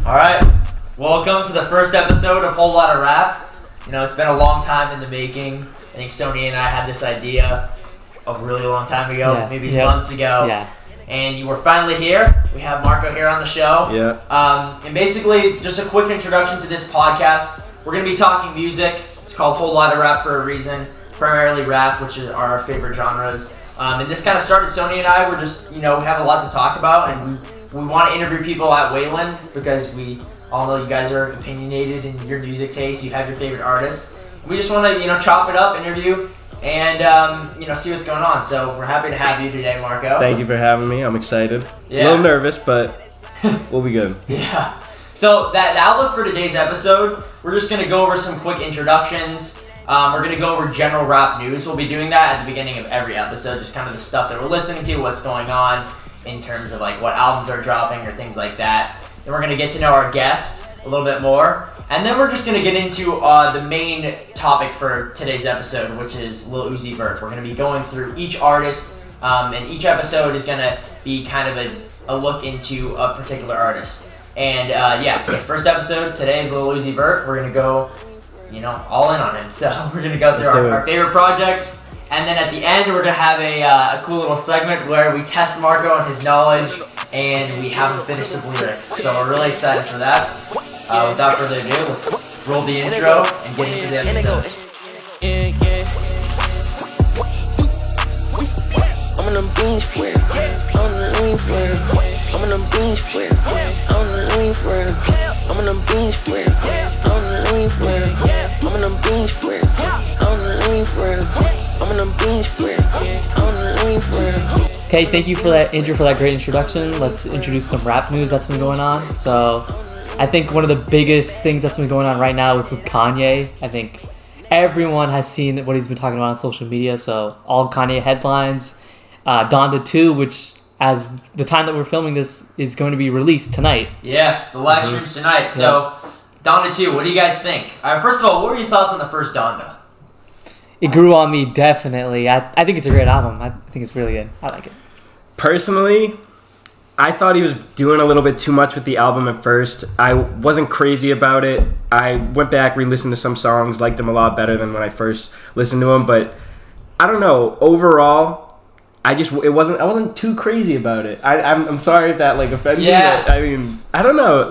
Alright, welcome to the first episode of Whole Lotta Rap. You know, it's been a long time in the making. I think Sony and I had this idea a really long time ago, maybe months ago. Yeah. And you were finally here. We have Marco here on the show. Yeah. And basically, just a quick introduction to this podcast. We're going to be talking music. It's called Whole Lotta Rap for a reason. Primarily rap, which are our favorite genres. And this kind of started, Sony and I were just, we have a lot to talk about. And we want to interview people at Wayland because we all know you guys are opinionated in your music taste. You have your favorite artists. We just want to, chop it up, interview, and, see what's going on. So we're happy to have you today, Marco. Thank you for having me. I'm excited. Yeah. A little nervous, but we'll be good. Yeah. So the outlook for today's episode, we're just going to go over some quick introductions. We're going to go over general rap news. We'll be doing that at the beginning of every episode, just kind of the stuff that we're listening to, what's going on in terms of like what albums are dropping or things like that. Then we're going to get to know our guest a little bit more. And then we're just going to get into the main topic for today's episode, which is Lil Uzi Vert. We're going to be going through each artist, and each episode is going to be kind of a look into a particular artist. And the first episode today is Lil Uzi Vert. We're going to go, all in on him. So we're going to go through our favorite projects. And then at the end, we're going to have a cool little segment where we test Marco on his knowledge, and we have him finish the lyrics. So we're really excited for that. Without further ado, let's roll the intro and get into the episode. I'm on them beans for it. I'm on the lean for it. I'm on them beans for it. I'm on the lean for it. I'm on them beans for it. I'm on the lean for it. I'm on them beans for it. I'm on the lean for it. I'm on them beans for it. I'm on the lean for it. Okay, thank you for that intro, for that great introduction. Let's introduce some rap news that's been going on. So, I think one of the biggest things that's been going on right now is with Kanye. I think everyone has seen what he's been talking about on social media. So, all Kanye headlines. Donda 2, which as the time that we're filming this is going to be released tonight. Yeah, the live stream's tonight. So, Donda 2, what do you guys think? First of all, what were your thoughts on the first Donda? It grew on me, definitely. I think it's a great album. I think it's really good. I like it. Personally, I thought he was doing a little bit too much with the album at first. I wasn't crazy about it. I went back, re-listened to some songs, liked them a lot better than when I first listened to them. But I don't know. Overall, I wasn't too crazy about it. I'm sorry if that offended you. I mean, I don't know.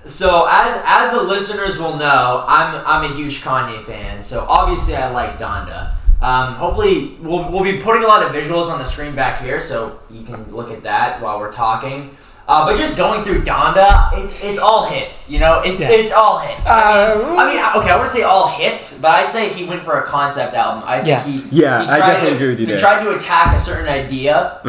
So as the listeners will know, I'm a huge Kanye fan. So obviously I like Donda. Hopefully we'll be putting a lot of visuals on the screen back here, so you can look at that while we're talking. But just going through Donda, it's all hits. It's all hits. I wouldn't say all hits, but I'd say he went for a concept album. I think he I definitely agree with you there. He tried to attack a certain idea,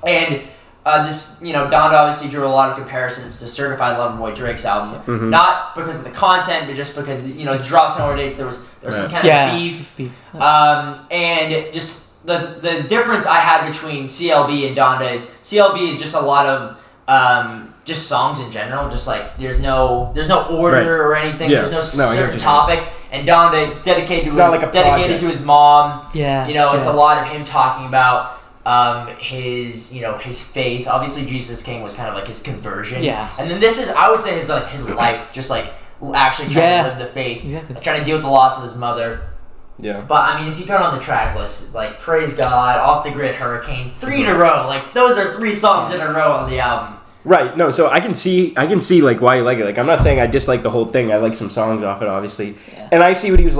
and. Donda obviously drew a lot of comparisons to Certified Lover Boy Drake's album. Not because of the content, but just because, it dropped some more dates. There was some kind of beef. And just the difference I had between CLB and Donda is CLB is just a lot of just songs in general. Just there's no order or anything. Yeah. There's no certain topic. And Donda, it's dedicated to his mom. Yeah. It's a lot of him talking about his faith. Obviously Jesus King was kind of his conversion. Yeah. And then this is, I would say, his life, just actually trying to live the faith. Exactly. Trying to deal with the loss of his mother. Yeah. But I mean, if you go on the track list, Praise God, Off the Grid, Hurricane, 3 in a row. Those are 3 songs in a row on the album. Right. No, so I can see why you like it. I'm not saying I dislike the whole thing. I like some songs off it, obviously. Yeah. And I see what he was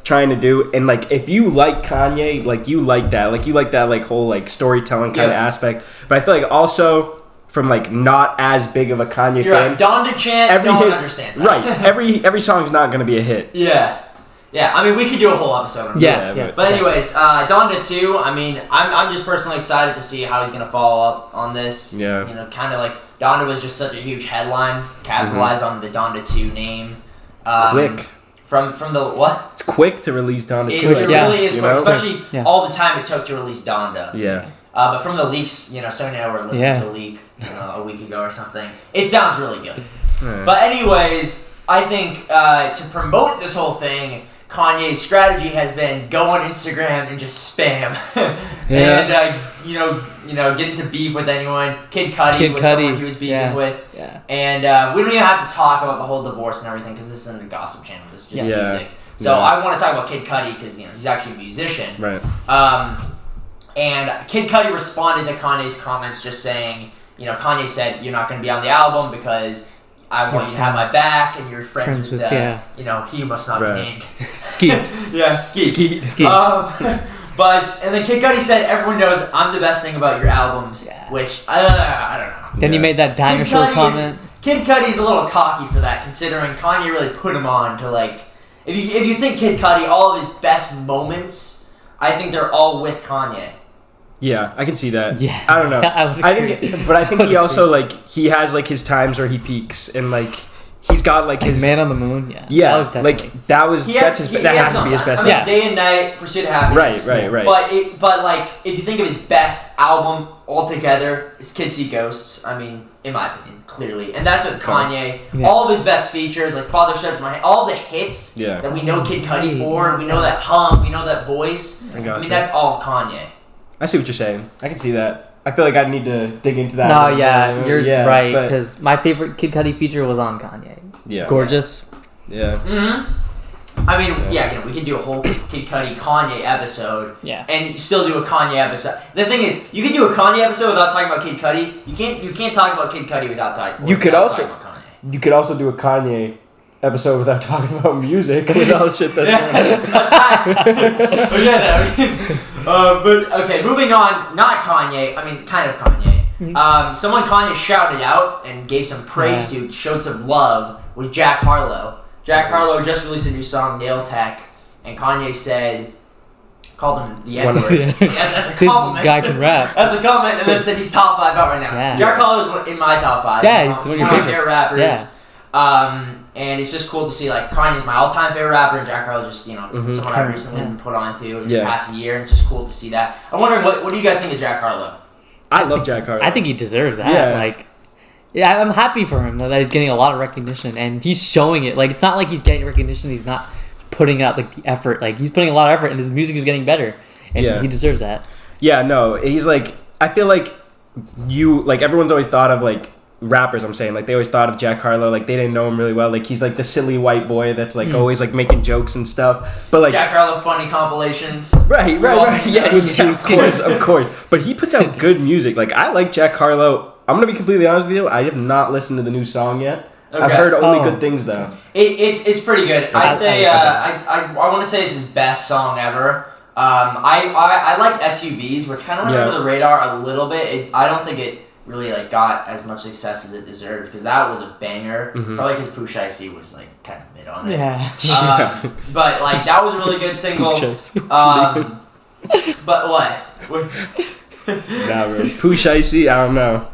trying to do. And if you like Kanye, you like that. You like that whole storytelling kind of aspect. But I feel also from not as big of a Kanye You're fan. Right. Donda chant, no one understands that. Right. Every song's not going to be a hit. Yeah. Yeah, I mean, we could do a whole episode on that. Yeah. But anyways, Donda 2, I mean, I'm just personally excited to see how he's going to follow up on this. Yeah. Kind of Donda was just such a huge headline, capitalized on the Donda 2 name. Quick. From the what? It's quick to release Donda 2. It really is quick, especially all the time it took to release Donda. Yeah. But from the leaks, Sony and I were listening to the leak a week ago or something. It sounds really good. Right. But anyways, I think to promote this whole thing, Kanye's strategy has been go on Instagram and just spam. And, get into beef with anyone. Kid Cudi was someone he was beefing with. Yeah. And we don't even have to talk about the whole divorce and everything because this isn't a gossip channel. This is just music. So I want to talk about Kid Cudi because he's actually a musician. Right. And Kid Cudi responded to Kanye's comments just saying, Kanye said you're not going to be on the album because I want you to have my back and you're friends with he must not be named. Skeet. Yeah, Skeet. Skeet. And then Kid Cudi said everyone knows I'm the best thing about your albums, which I don't know. Then you made that dinosaur comment. Kid Cudi's a little cocky for that, considering Kanye really put him on to if you think Kid Cudi, all of his best moments, I think they're all with Kanye. Yeah, I can see that. Yeah. I don't know. I think he also he has his times where he peaks and he's got his Man on the Moon. Yeah. Yeah, That was definitely. that has to be his best. Day and Night, Pursuit of Happiness. Right. But if you think of his best album altogether, it's Kids See Ghosts. I mean, in my opinion, clearly, and that's with Kanye. Yeah. All of his best features, like Father Stretch My Hand, all the hits that we know Kid Cudi for. We know that hum. We know that voice. I mean, that's all Kanye. I see what you're saying. I can see that. I feel like I need to dig into that. No, you're right. Because my favorite Kid Cudi feature was on Kanye. Yeah. Gorgeous. Yeah. Mm-hmm. I mean, we can do a whole Kid Cudi Kanye episode. Yeah. And still do a Kanye episode. The thing is, you can do a Kanye episode without talking about Kid Cudi. You can't talk about Kid Cudi without talking. You could also about Kanye. You could also do a Kanye episode without talking about music and all the shit that's going on. That's facts. But okay, moving on. Not Kanye. I mean, kind of Kanye. Someone Kanye shouted out and gave some praise to, showed some love, was Jack Harlow. Jack Harlow just released a new song, Nail Tech, and Kanye called him the N-word as a compliment. This guy can rap. As a compliment, and then said he's top 5 out right now. Yeah. Jack Harlow is in my top 5. Yeah, he's one of your favorites. Rappers. Yeah. And it's just cool to see Kanye's my all-time favorite rapper, and Jack Harlow's just someone I've recently been put on to in the past year, and it's just cool to see that. I'm wondering what do you guys think of Jack Harlow? I love Jack Harlow. I think he deserves that. Yeah. I'm happy for him that he's getting a lot of recognition, and he's showing it. It's not like he's getting recognition. He's not putting out the effort. He's putting a lot of effort, and his music is getting better, and he deserves that. Yeah, no, he's I feel everyone's always thought of rappers. I'm saying they always thought of Jack Harlow they didn't know him really well. He's the silly white boy that's always making jokes and stuff. But Jack Harlow funny compilations. Right. Yeah, of course. But he puts out good music. I like Jack Harlow. I'm gonna be completely honest with you. I have not listened to the new song yet. Okay. I've heard only good things though. It's pretty good. I'd say I want to say it's his best song ever. I like SUVs, which kind of went under the radar a little bit. I don't think it really got as much success as it deserved because that was a banger. Mm-hmm. Probably because Push Icy was kind of mid on it. Yeah. But that was a really good single. But what? Nah, bro. Push Icy, I don't know.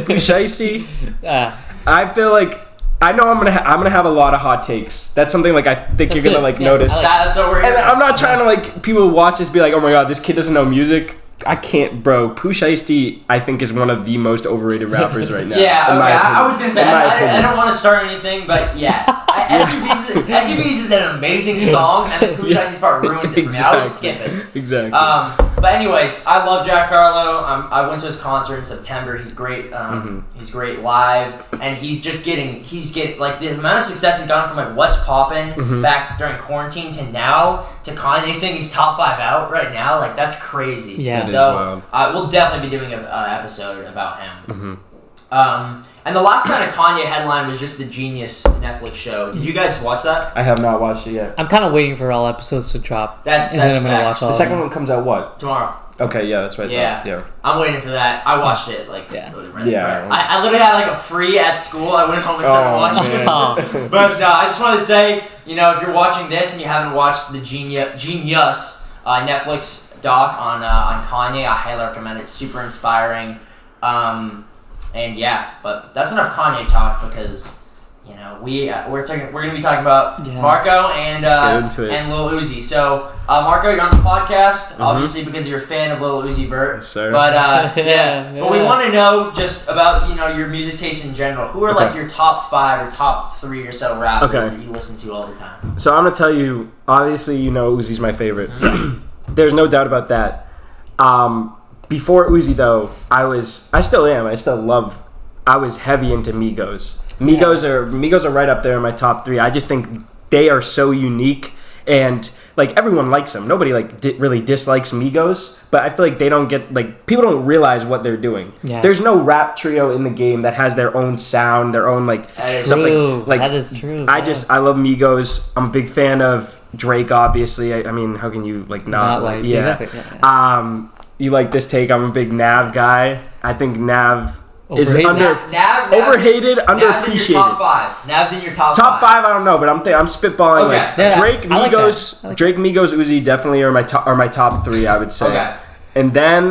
Push Icy. I feel I know I'm gonna have a lot of hot takes. That's something I think you're gonna notice. That's what we're and I'm not trying to people watch this be oh my god, this kid doesn't know music. I can't, bro. Push Ice-T, I think, is one of the most overrated rappers right now. Yeah, okay. I was gonna say I don't want to start anything, but yeah, SUVs is an amazing song, and the Push Ice-T's part ruins it for me. I was skipping. Exactly. But anyways, I love Jack Harlow. I went to his concert in September. He's great. He's great live, and he's getting the amount of success he's gotten from What's Poppin' back during quarantine to now to Kanye saying he's top 5 out right now. That's crazy. Yeah. So we'll definitely be doing an episode about him. And the last kind of Kanye headline was just the Genius Netflix show. Did you guys watch that? I have not watched it yet. I'm kind of waiting for all episodes to drop. That's then I'm gonna watch all the second one comes out what? Tomorrow. Okay, yeah, that's right. Yeah. I'm waiting for that. I watched it I literally had a free at school. I went home and started watching it. But I just want to say, if you're watching this and you haven't watched the Genius Netflix doc on Kanye, I highly recommend it. Super inspiring. And yeah, but that's enough Kanye talk because we're gonna be talking about Marco and Lil Uzi. So Marco, you're on the podcast, obviously because you're a fan of Lil Uzi Vert. Yes, sir. But but we want to know just about your music taste in general. Who are your top 5 or top 3 or so rappers that you listen to all the time? So I'm gonna tell you. Obviously, Uzi's my favorite. There's no doubt about that. before Uzi though, I still am. I was heavy into Migos. Migos are right up there in my top 3. I just think they are so unique, and like everyone likes them. Nobody like really dislikes Migos, but I feel like they don't get like people don't realize what they're doing. Yeah. There's no rap trio in the game that has their own sound, their own like stuff like that is true. I love Migos. I'm a big fan of Drake, obviously. I mean, how can you like not like yeah. You like this take? I'm a big Nav guy. I think Nav is overhated, underappreciated. Nav's in your top 5. Top 5, I don't know, but I'm spitballing like Drake, Migos, Drake, Migos, Uzi definitely are my top 3. I would say. Okay. And then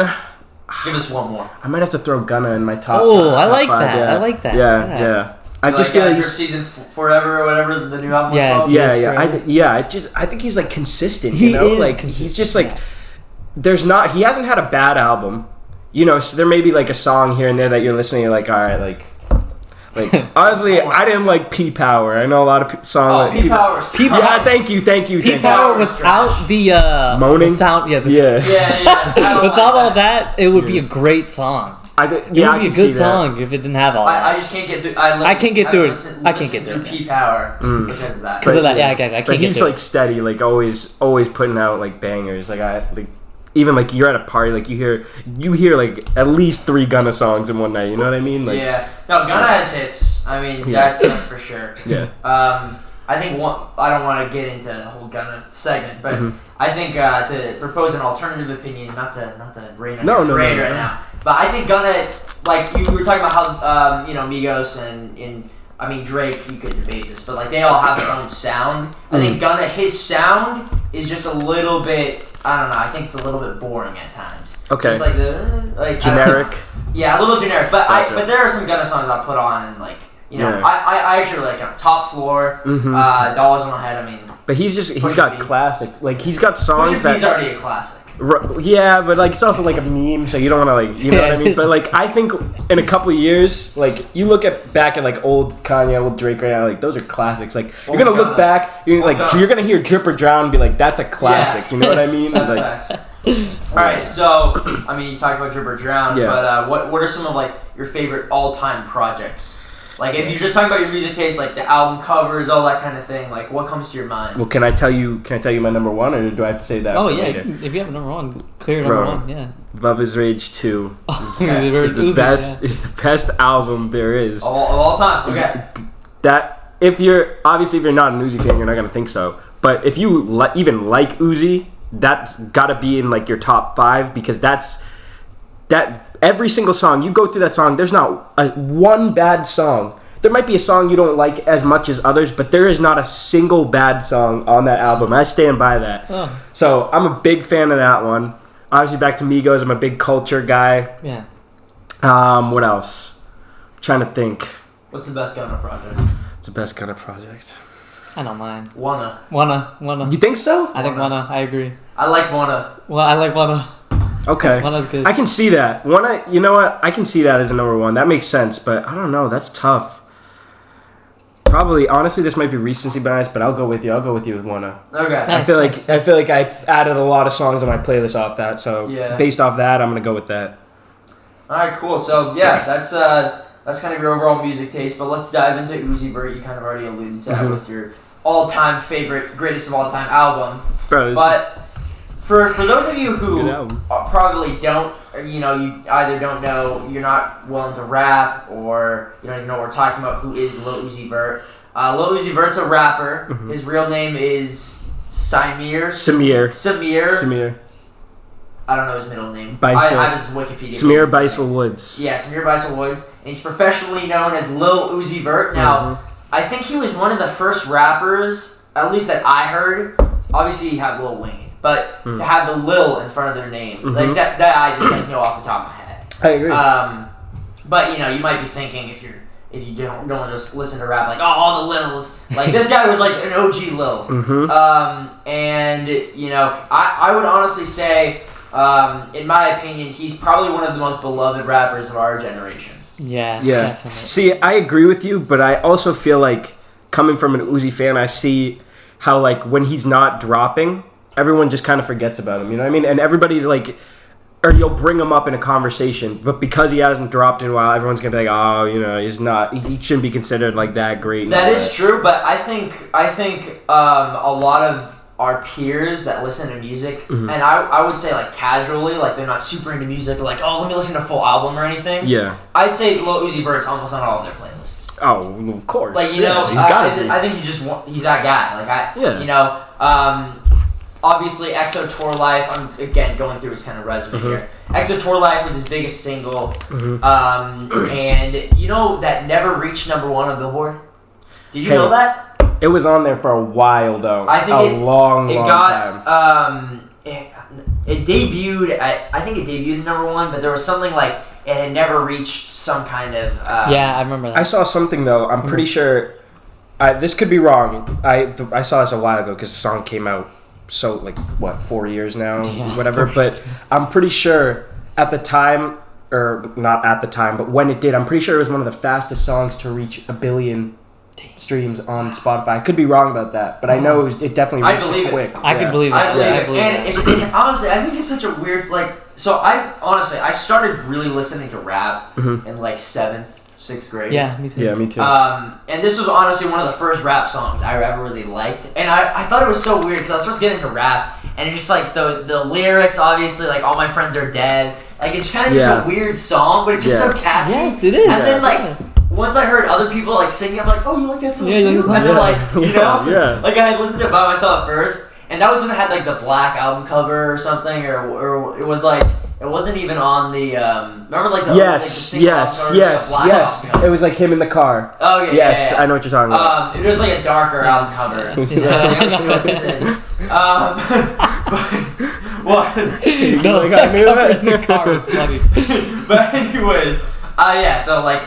give us one more. I might have to throw Gunna in my top. Oh, I like 5, that. Yeah. I like that. Yeah. I just feel like Drip Season Forever or whatever the new album was called. I think he's like consistent. You know, like he's just like he hasn't had a bad album. You know, so there may be like a song here and there that you're listening. You're like, all right, like honestly, I didn't like P Power. I know a lot of songs. P Power. Yeah, thank you. P Power without the moaning the sound. Yeah. Without all that, it would be a great song. It would be a good song if it didn't have all that. I just can't get through. I can't get through it. I can't get through it. P Power because of that. Because of that, yeah. I can't get through it. He's like steady, like always putting out like bangers. Even like you're at a party, like you hear like at least 3 Gunna songs in one night. You know what I mean? Like, yeah. No, Gunna has hits. I mean, that's for sure. Yeah. I think I don't want to get into the whole Gunna segment, but I think to propose an alternative opinion, not to rain on your parade right now, but I think Gunna, like you were talking about how Migos and I mean Drake, you could debate this, but like they all have their own sound. I think Gunna, his sound is just a little bit. I don't know. I think it's a little bit boring at times. Okay. Just like generic. Yeah, a little generic. But but there are some Gunna songs I put on and like I actually like Top Floor, Dollars on My Head. I mean. But he's got classic. Like he's got songs that. He's already a classic. Yeah, but like it's also like a meme, so you don't want to like, you know what I mean. But like I think in a couple of years, like you look back at like old Kanye, old Drake right now, like those are classics. Like you're gonna look back, you're gonna hear Drip or Drown and be like, that's a classic. You know what I mean? That's like, facts. All right, so I mean, you talked about Drip or Drown, but what are some of like your favorite all-time projects? Like if you're just talking about your music taste, like the album covers, all that kind of thing, like what comes to your mind? Well, can I tell you my number 1, or do I have to say that? Oh yeah, later? If you have a number 1, clear number 1. Yeah. Love Is Rage 2 is the best album there is of all time. Okay. That if you're not an Uzi fan, you're not gonna think so. But if you even like Uzi, that's gotta be in like your top 5 because that every single song you go through that song, there's not one bad song. There might be a song you don't like as much as others, but there is not a single bad song on that album. I stand by that. Oh. So I'm a big fan of that one. Obviously, back to Migos. I'm a big Culture guy. Yeah. What else? I'm trying to think. What's the best Gunna project? It's the best Gunna project. I know mine. Wanna. You think so? I think Wanna. I agree. I like Wanna. Well, I like Wanna. Okay. Wanna's good. I can see that. Wanna, you know what? I can see that as a number 1. That makes sense, but I don't know. That's tough. Probably, honestly, this might be recency bias, but I'll go with you. I'll go with you with Wanna. Okay. I feel like I added a lot of songs on my playlist off that, so based off that, I'm gonna go with that. All right, cool. So yeah, that's kind of your overall music taste, but let's dive into Uzi Vert. You kind of already alluded to that with your all-time favorite, greatest of all-time album. Bro, but for those of you who probably don't, you either don't know, you're not willing to rap, or you don't even know what we're talking about, who is Lil Uzi Vert. Lil Uzi Vert's a rapper. Mm-hmm. His real name is Samir. I don't know his middle name. I have his Wikipedia. Samir Bisel Woods. Yeah, Samir Bisel Woods. And he's professionally known as Lil Uzi Vert. Now, I think he was one of the first rappers, at least that I heard. Obviously, you have Lil Wayne. But to have the Lil in front of their name, like that I just know off the top of my head. I agree. But you might be thinking if you don't want to just listen to rap, like all the Lils, like this guy was like an OG Lil. And I would honestly say, in my opinion, he's probably one of the most beloved rappers of our generation. Yeah. Definitely. See, I agree with you, but I also feel like coming from an Uzi fan, I see how like when he's not dropping, everyone just kind of forgets about him, you know what I mean? And everybody, like, or you'll bring him up in a conversation, but because he hasn't dropped in a while, everyone's gonna be like, oh, you know, he shouldn't be considered like that great. That is true, but I think a lot of our peers that listen to music, and I would say like casually, like they're not super into music, like, oh, let me listen to a full album or anything. Yeah. I'd say Lil Uzi Vert's almost on all of their playlists. Oh, of course. Like, you know, he's gotta be. I think he's that guy. Like, you know, obviously EXO Tour Life, I'm again going through his kind of resume here. EXO Tour Life was his biggest single, and you know that never reached number 1 on Billboard? Did you know that? It was on there for a while though. I think a long time. It debuted at, I think it debuted at number 1, but there was something like it had never reached some kind of yeah, I remember that. I saw something though. I'm pretty sure. This could be wrong. I saw this a while ago because the song came out. So like what, 4 years now, whatever. But I'm pretty sure at the time, or not at the time, but when it did, I'm pretty sure it was one of the fastest songs to reach 1 billion streams on Spotify. I could be wrong about that, but I know it definitely reached quick. I can believe it. I believe it. And honestly, I think it's such a weird, like, so I started really listening to rap in like 7th, 6th grade. Yeah, me too. Yeah, me too. And this was honestly one of the first rap songs I ever really liked. And I thought it was so weird because I was supposed to get into rap, and it's just like the lyrics, obviously, like, all my friends are dead. Like, it's kind of just a weird song, but it's just so catchy. Yes, it is. And then, like, once I heard other people, like, singing, I'm like, oh, you like that song too? Yeah, And then, like, you know? Yeah. Like, I had listened to it by myself at first, and that was when it had, like, the black album cover or something, or it was, like, it wasn't even on the, remember, like, the yes. It was, like, him in the car. Oh, yeah, yes, I know what you're talking about. It was, like, a darker album cover. I was like, I don't know what this is. What? No, like, I knew that in the car was funny. But anyways, so, like,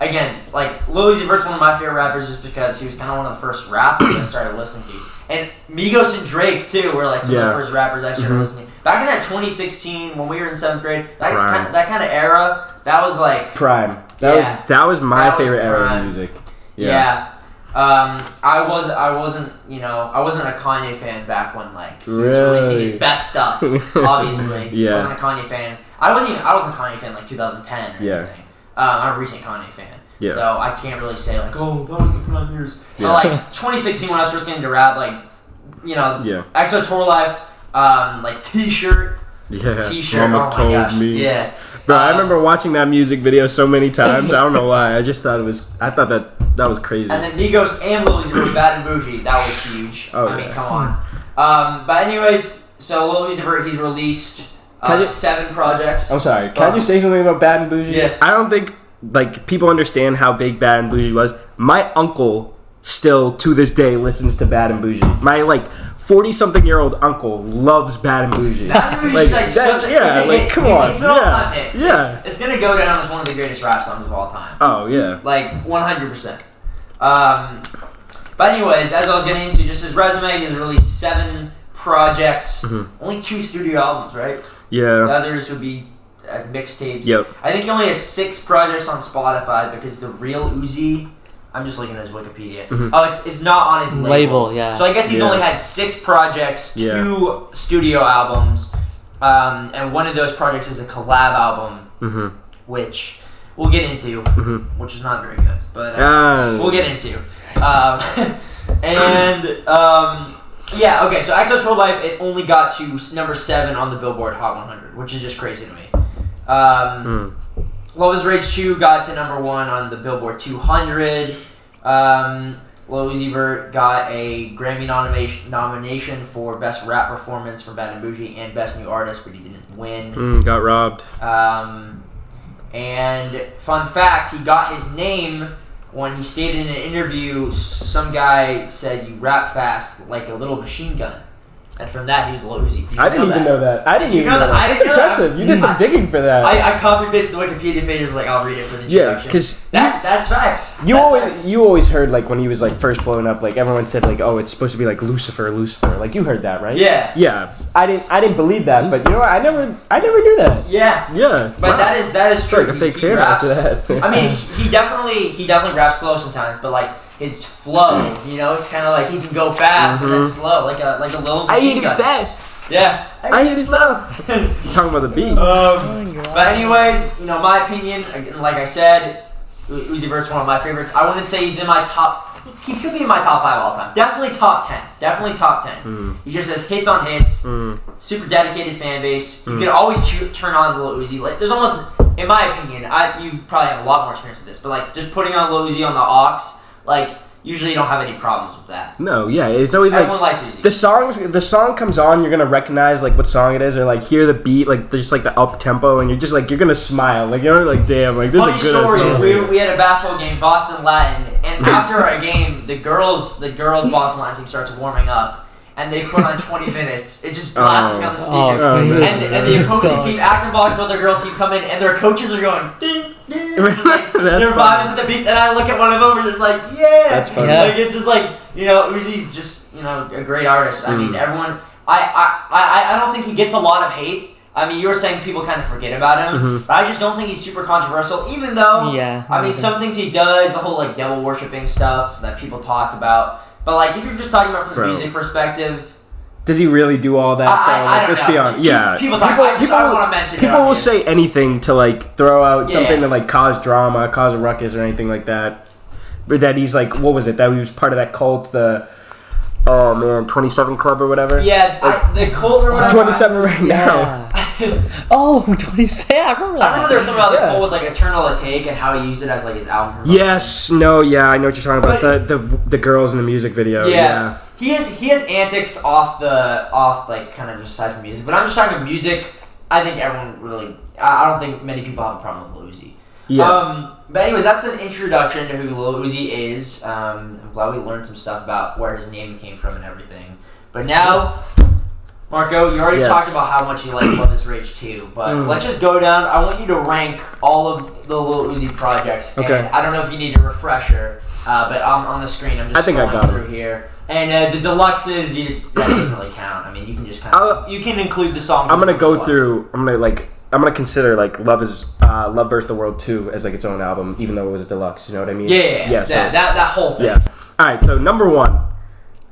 again, like, Lil Uzi Vert's one of my favorite rappers just because he was kind of one of the first rappers I started listening to. And Migos and Drake, too, were, like, some of the first rappers I started listening to. Back in that 2016, when we were in 7th grade, that kind of era, that was, like... Prime. That was my favorite era of music. Yeah. I wasn't a Kanye fan back when, like, he was releasing his best stuff, obviously. I wasn't a Kanye fan. I wasn't a Kanye fan, like, 2010 or anything. I'm a recent Kanye fan. Yeah. So I can't really say, like, oh, that was the prime years. But, like, 2016 when I was first getting into rap, like, you know, EXO Tour Life, like, T-shirt. Yeah. T-shirt, Mama told me. Yeah. Bro, I remember watching that music video so many times. I don't know why. I thought that was crazy. And then Migos and Lil Uzi Vert, Bad and Bougie, that was huge. I mean, come on. But anyways, so Lil Uzi Vert, he's released 7 projects. I'm sorry. Can I just say something about Bad and Bougie? Yeah. I don't think, like, people understand how big Bad and Bougie was. My uncle still, to this day, listens to Bad and Bougie. My, like, 40-something-year-old uncle loves Bad and Bougie. Bad and Bougie's like such a hit. Come on. It's an all-time hit. Yeah. It's gonna go down as one of the greatest rap songs of all time. Oh, yeah. Like, 100%. But anyways, as I was getting into just his resume, he has released 7 projects. Only 2 studio albums, right? Yeah. The others would be mixtapes. Yep. I think he only has 6 projects on Spotify because the real Uzi... I'm just looking at his Wikipedia. Oh, it's not on his label. Yeah. So I guess he's only had 6 projects, 2 studio albums, and one of those projects is a collab album, which we'll get into, which is not very good, but we'll get into. Yeah, okay, so EXO Tour Life, it only got to number 7 on the Billboard Hot 100, which is just crazy to me. Lil Uzi Vert's Chew got to number 1 on the Billboard 200. Lil Uzi Vert got a Grammy nomination for Best Rap Performance from Bad and Bougie and Best New Artist, but he didn't win. Got robbed. And fun fact, he got his name when he stated in an interview, some guy said, "You rap fast like a little machine gun." And from that, he was Lil Uzi. I didn't even know that. I didn't even know that. That's impressive. You did some digging for that. I copy-pasted the Wikipedia page. Was like, I'll read it for the introduction. Yeah, because that's facts. You always heard, like, when he was, like, first blowing up, like, everyone said, like, oh, it's supposed to be like Lucifer. Like, you heard that, right? Yeah. Yeah. I didn't believe that, but you know what? I never knew that. Yeah. Yeah. But that is true. Like a fake fan after that. I mean, he definitely raps slow sometimes, but like his flow, you know, it's kind of like he can go fast and then slow, like a little. I eat it fast. Yeah. I hate it now. Talking about the beat. But anyways, my opinion, again, like I said, Uzi Vert's one of my favorites. I wouldn't say he's in my top. He could be in my top 5 all time. Definitely top 10. Definitely top 10. He just has hits on hits. Super dedicated fan base. You can always turn on Lil Uzi. Like, there's almost, in my opinion, you probably have a lot more experience with this, but like just putting on Lil Uzi on the aux, like usually you don't have any problems with that. No, yeah, it's always Everyone like likes Uzi. the song comes on, you're gonna recognize like what song it is, or like hear the beat, like just like the up tempo, and you're just like you're gonna smile, like you're like damn, like this Funny is a good story. song. We had a basketball game, Boston Latin, and after a game, the girls Boston Latin team starts warming up, and they put on 20 minutes. It's just blasting on the speakers, and the opposing team acting box, but their girls team come in, and their coaches are going ding ding. They're vibing to the beats, and I look at one of them, and just like yeah, that's funny. Like it's just like Uzi's just a great artist. I mean, everyone. I don't think he gets a lot of hate. I mean, you were saying people kind of forget about him, but I just don't think he's super controversial. Even though, I mean, some things he does, the whole like devil worshipping stuff that people talk about. But like, if you're just talking about from the music perspective, does he really do all that? I don't let's know. be honest. Yeah, people talk. I don't want to mention. People will say anything to like throw out something to like cause drama, cause a ruckus, or anything like that. But that he's like, what was it? That he was part of that cult, the 27 Club or whatever. Yeah, the cult or whatever. He's 27 right now. 27. I remember that. I remember there was something about the cult with like Eternal Atake and how he used it as like his album promotion. Yes. No. Yeah. I know what you're talking about. The girls in the music video. Yeah. He has antics off like kind of just aside from music, but I'm just talking music. I think everyone really. I don't think many people have a problem with Lil Uzi. Yeah. But anyways, that's an introduction to who Lil Uzi is. I'm glad we learned some stuff about where his name came from and everything. But now, Marco, you already talked about how much you like Love Is Rage 2, but let's just go down. I want you to rank all of the Lil Uzi projects. Okay. And I don't know if you need a refresher, but on the screen, I'm just scrolling through here. And the deluxes, that doesn't really count. I mean, you can just kind of you can include the songs. I'm gonna go through. I'm gonna consider like Love vs. the World 2 as like its own album, even though it was a deluxe. You know what I mean? Yeah. So that whole thing. Yeah. All right. So number 1,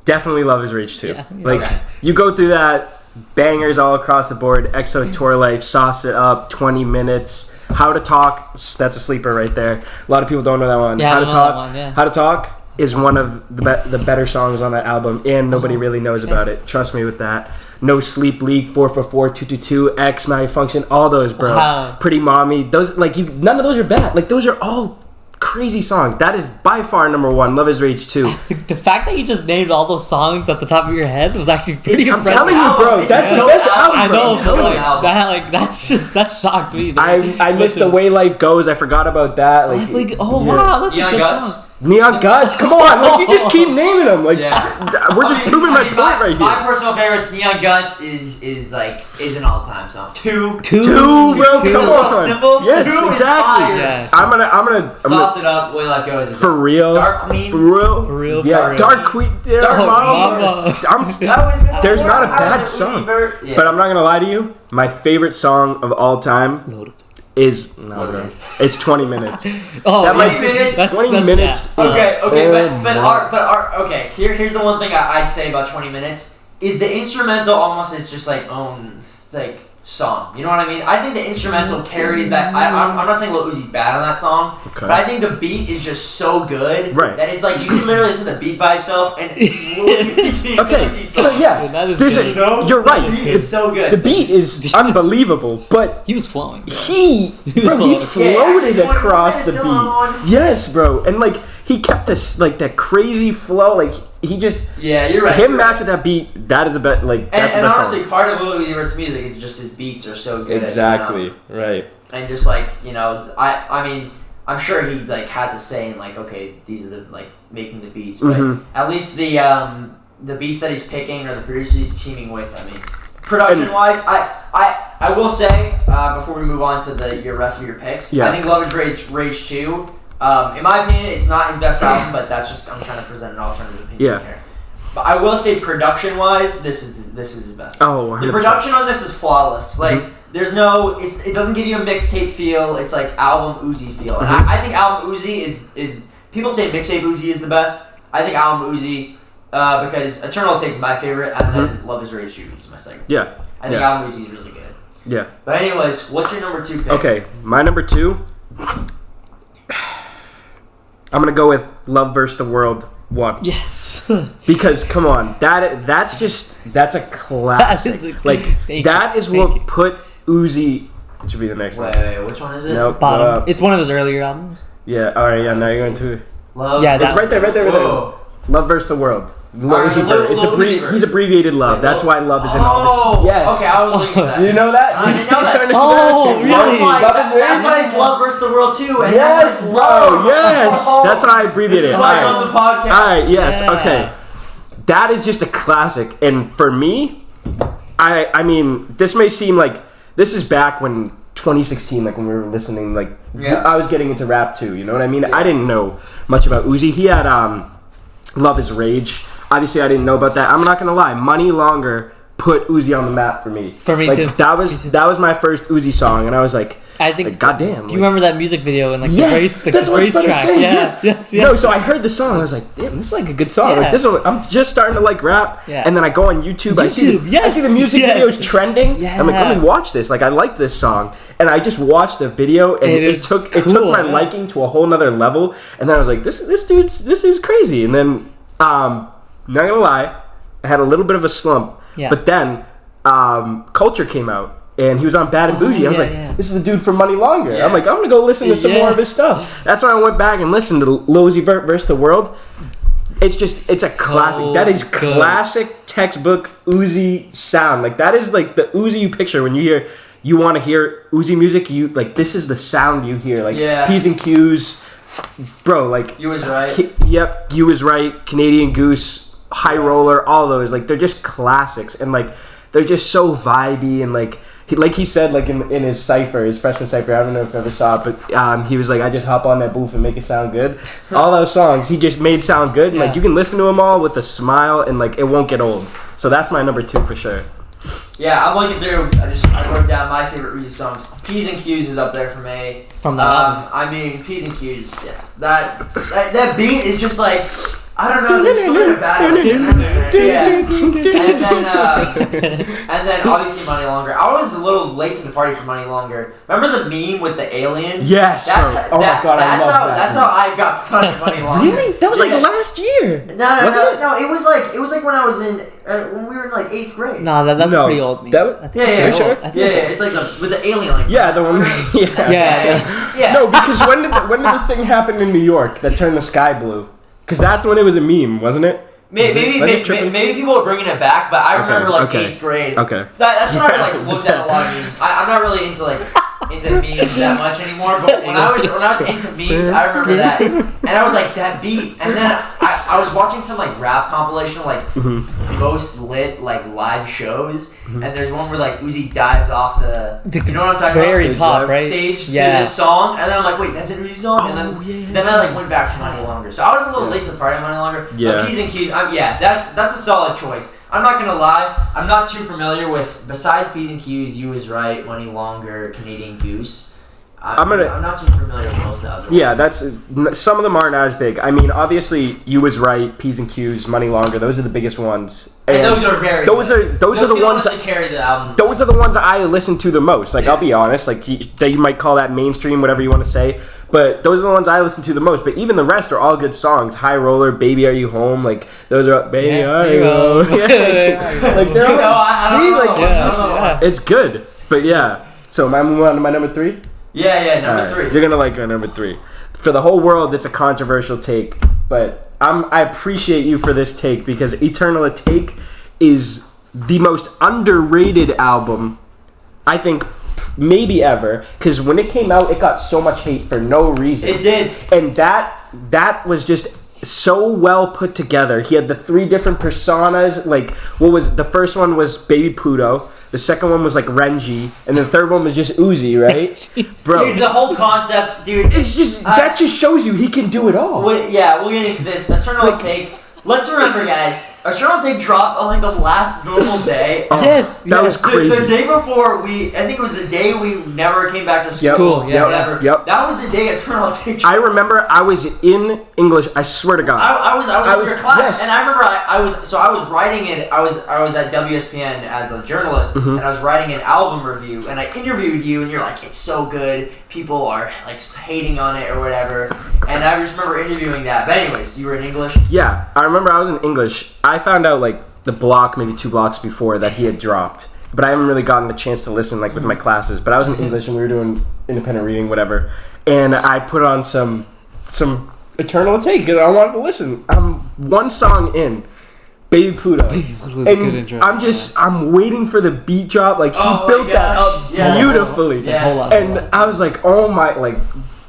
definitely Love Is Rage 2. Yeah. Like you go through that, bangers all across the board. EXO Tour Life, Sauce It Up, 20 Minutes. How to Talk, that's a sleeper right there. A lot of people don't know that one. Yeah, How to Talk. One, yeah. How to Talk is one of the better songs on that album, and nobody really knows about it. Trust me with that. No Sleep Leak, 444, 222, X, Malfunction, all those, bro. Wow. Pretty Mommy, those none of those are bad. Like those are all crazy songs. That is by far number 1. Love Is Rage 2. The fact that you just named all those songs at the top of your head was actually pretty I'm impressive. telling you, bro, that's the best album. I know, bro. that shocked me. I missed The Way Life Goes. I forgot about that. Like, wow, that's a good song. Neon Guts, come on! Like you just keep naming them. Like we're just proving my point right here. My personal favorite, Neon Guts, is an all-time song. Two, bro, come on. Simple. Yes, Two exactly. Yeah. I'm gonna Sauce It Up. Way Life Goes. For real. Dark Queen. For real. Yeah, Dark Queen. Dark Mama. There's not a bad song, but I'm not gonna lie to you. My favorite song of all time is it's 20 minutes. 20 minutes. 20 minutes. Yeah. Okay, but okay. Here's the one thing I'd say about 20 minutes is the instrumental almost is just like own like song. You know what I mean? I think the instrumental carries that. I'm not saying Lil Uzi's bad on that song, but I think the beat is just so good that it's like you can literally listen to the beat by itself and so yeah, you're right. The beat is so good. The beat is unbelievable, but he was flowing. He floated across the beat. Yes, bro, and like he kept this like that crazy flow. Like he just you're right. Him match with that beat. That is the best. Like that's the best honestly, song. part of Lil Uzi Vert's music is just his beats are so good. Exactly. Right. And just like I mean, I'm sure he like has a say in like okay, these are the like making the beats, but at least the beats that he's picking or the producers he's teaming with. I mean, production wise, I will say before we move on to your rest of your picks, I think Love Is Rage 2. In my opinion, it's not his best album, but that's just I'm trying to present an alternative opinion here. But I will say, production-wise, this is his best. Oh, 100%. The production on this is flawless. Like there's no, it doesn't give you a mixtape feel. It's like album Uzi feel, and I think album Uzi is people say mixtape Uzi is the best. I think album Uzi because Eternal Take's my favorite, and then Love Is Rage 2 is my second. Yeah. I think Album Easy is really good. Yeah. But anyways, what's your number 2 pick? Okay, my number 2. I'm gonna go with Love vs. the World 1. Yes. Because come on, that's a classic. That is what put Uzi. It should be the next one. Wait, which one is it? Nope. Bottom. It's one of his earlier albums. Yeah. All right. Yeah. Now you're going to. Love. Yeah, It's right there. Whoa. Love vs. the World. Lil Alright, Uzi Lil Vert. Uzi Vert. He's abbreviated Love. Wait, That's why Love is in all Oh, this. Yes. okay, I was looking at that. Do you know that? I didn't know that. Oh, really? That's why it's Love vs. the World too. And Yes, that's like, bro. Yes. Oh. That's why I abbreviated This it. is why I'm on the podcast. All right. Yes. Yeah. Okay. That is just a classic, and for me, I mean, this may seem like this is back when 2016, like when we were listening, like I was getting into rap too. You know what I mean? I didn't know much about Uzi. He had Love Is Rage. Obviously, I didn't know about that. I'm not gonna lie. Money Longer put Uzi on the map for me. For me like, too. That was my first Uzi song, and I was like, I think. goddamn. Do you remember that music video and like Yes, the that's what I was about to racetrack? say, Yes. No, so I heard the song. I was like, damn, this is like a good song. Yeah. Like this, I'm just starting to like rap. Yeah. And then I go on YouTube. I see the music videos trending. Yeah. I'm like, let me watch this. Like I like this song, and I just watched the video, and it took my liking to a whole nother level. And then I was like, this dude's crazy. And then, not gonna lie, I had a little bit of a slump. Yeah. But then, Culture came out. And he was on Bad and Bougie. I was like, this is the dude from Money Longer. Yeah. I'm like, I'm going to go listen to some more of his stuff. That's why I went back and listened to Lil Uzi Vert vs. the World. It's a classic. That is classic textbook Uzi sound. Like, that is like the Uzi you picture when you want to hear Uzi music. This is the sound you hear. Like, P's and Q's. Bro, like. You Was Right. Yep, You Was Right, Canadian Goose, High Roller, all those. Like, they're just classics. And, like, they're just so vibey and, like he said, like in his cipher, his freshman cipher, I don't know if you ever saw it, but he was like, I just hop on that booth and make it sound good. All those songs he just made sound good, and like you can listen to them all with a smile, and like it won't get old. So that's my number 2 for sure. Yeah, I'm looking through. I wrote down my favorite Uzi songs. P's and Q's is up there for me. From the album. I mean, P's and Q's. Yeah, that beat is just like. I don't know, there's something about it. Yeah. And then obviously Money Longer. I was a little late to the party for Money Longer. Remember the meme with the alien? Yes, my god, I love that. That's how I got put on Money Longer. Really? That was like last year. No. It was like when I was in when we were in like 8th grade. No, that's pretty old. Meme. Yeah. It's like with the alien. Like, yeah, the one. Yeah. No, because when did the thing happen in New York that turned the sky blue? Because that's when it was a meme, wasn't it? Maybe people are bringing it back, but I remember 8th grade. Okay. That's when I looked at a lot of memes. I'm not really into memes that much anymore. But when I was into memes, I remember that, and I was like that beat. And then I was watching some rap compilation, most lit live shows, and there's one where Uzi dives off the you know what I'm talking very about? top, right? Stage to this song, and then I'm like, wait, that's an Uzi song. And then I went back to Money Longer. So I was a little late to the party on Money Longer. Yeah. But P's and Q's, that's a solid choice. I'm not gonna lie, I'm not too familiar with, besides P's and Q's, You Was Right, Money Longer, Canadian Goose. I'm not too familiar with most of the other Yeah, that's some of them aren't as big. I mean, obviously, You Was Right, P's and Q's, Money Longer. Those are the biggest ones. And those are very. Those are the ones that carry the album. Those are the ones I listen to the most. I'll be honest. They might call that mainstream, whatever you want to say. But those are the ones I listen to the most. But even the rest are all good songs. High Roller, Baby Are You Home? Those are Baby Are You Home? It's good. But yeah. So am I moving on to my number 3? Yeah, number 3. You're gonna like our number 3. For the whole world, it's a controversial take, but I appreciate you for this take because Eternal Take is the most underrated album, I think, maybe ever. Because when it came out, it got so much hate for no reason. It did, and that was just so well put together. He had the 3 different personas. The first one was Baby Pluto. The second one was Renji, and the third one was just Uzi, right? Bro, it's the whole concept, dude. It's just that just shows you he can do it all. We'll get into this. Eternal Take. Let's remember, guys. Eternal Take dropped on like the last normal day. Yes, that was crazy. The day before I think it was the day we never came back to school. School, yeah. Whatever. Yep. That was the day Eternal Take dropped. I remember I was in English. I swear to God. I was in your class, yes. and I remember I was writing it. I was at WSPN as a journalist, and I was writing an album review, and I interviewed you, and you're like, it's so good. People are like hating on it or whatever, and I just remember interviewing that. But anyways, you were in English. Yeah, I remember I was in English. I found out like the block, maybe 2 blocks before that he had dropped, but I haven't really gotten the chance to listen like with my classes. But I was in English and we were doing independent reading, whatever, and I put on some Eternal Take and I wanted to listen. I'm one song in, Baby Pluto. Baby Pluto was a good intro. I'm waiting for the beat drop. Like he built that up beautifully, Yes. and I was like, oh my, like.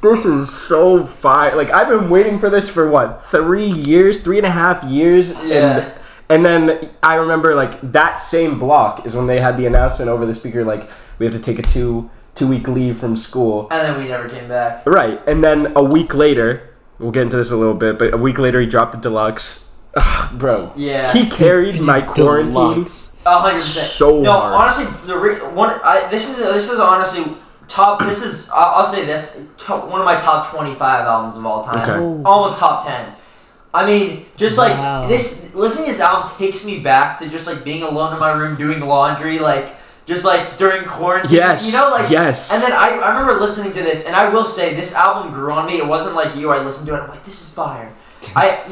This is so fire. Like, I've been waiting for this for, 3.5 years? Yeah. And then I remember, like, that same block is when they had the announcement over the speaker, like, we have to take a two-week leave from school. And then we never came back. Right. And then a week later, we'll get into this a little bit, but a week later he dropped the deluxe. Ugh, bro. Yeah. He carried my quarantine Deluxe. 100%. so no, hard. honestly, this is honestly top. This is I'll say this, one of my top 25 albums of all time. Okay. Almost top 10. I mean, just like Wow. this, listening to this album takes me back to just like being alone in my room doing laundry, like just like during quarantine. Yes. You know, like yes. And then I remember listening to this, and I will say this album grew on me. It wasn't like you. I listened to it. I'm like, this is fire. I've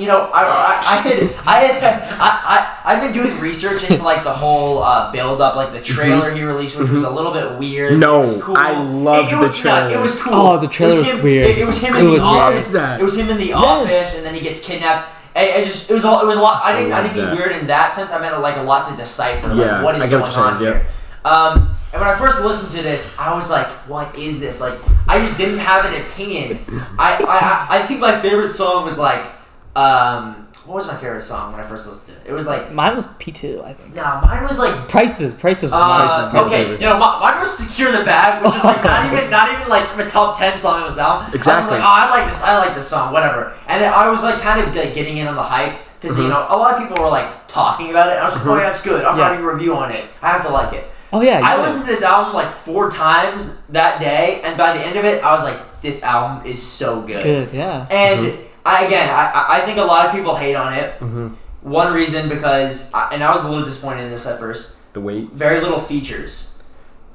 been doing research into like the whole build up, like the trailer he released, which was a little bit weird. No, it was cool. I loved the trailer. It was cool. Oh, the trailer was weird. It was him It in the was weird. office. That. It was him in the office, and then he gets kidnapped. It was a lot. I didn't mean that. weird in that sense. I meant like a lot to decipher. Like, Yeah, what is I get going what you're on saying, here? And when I first listened to this, I was like, "What is this?" Like, I just didn't have an opinion. I think my favorite song was like, what was my favorite song when I first listened to it? It was like, Mine was P2, I think. nah, mine was like. Prices was mine. Okay, mine was Secure the Bag, which is like not even like a top 10 song on this album. Exactly. I was like, I like this song, whatever. And then I was like kind of like getting in on the hype because you know a lot of people were like talking about it. And I was like, oh yeah, it's good. I'm writing a review on it. I have to like it. Oh yeah. I listened to this album like 4 times that day, and by the end of it, I was like, this album is so good. Good, yeah. And I think a lot of people hate on it. Mm-hmm. One reason because, and I was a little disappointed in this at first. The weight. Very little features.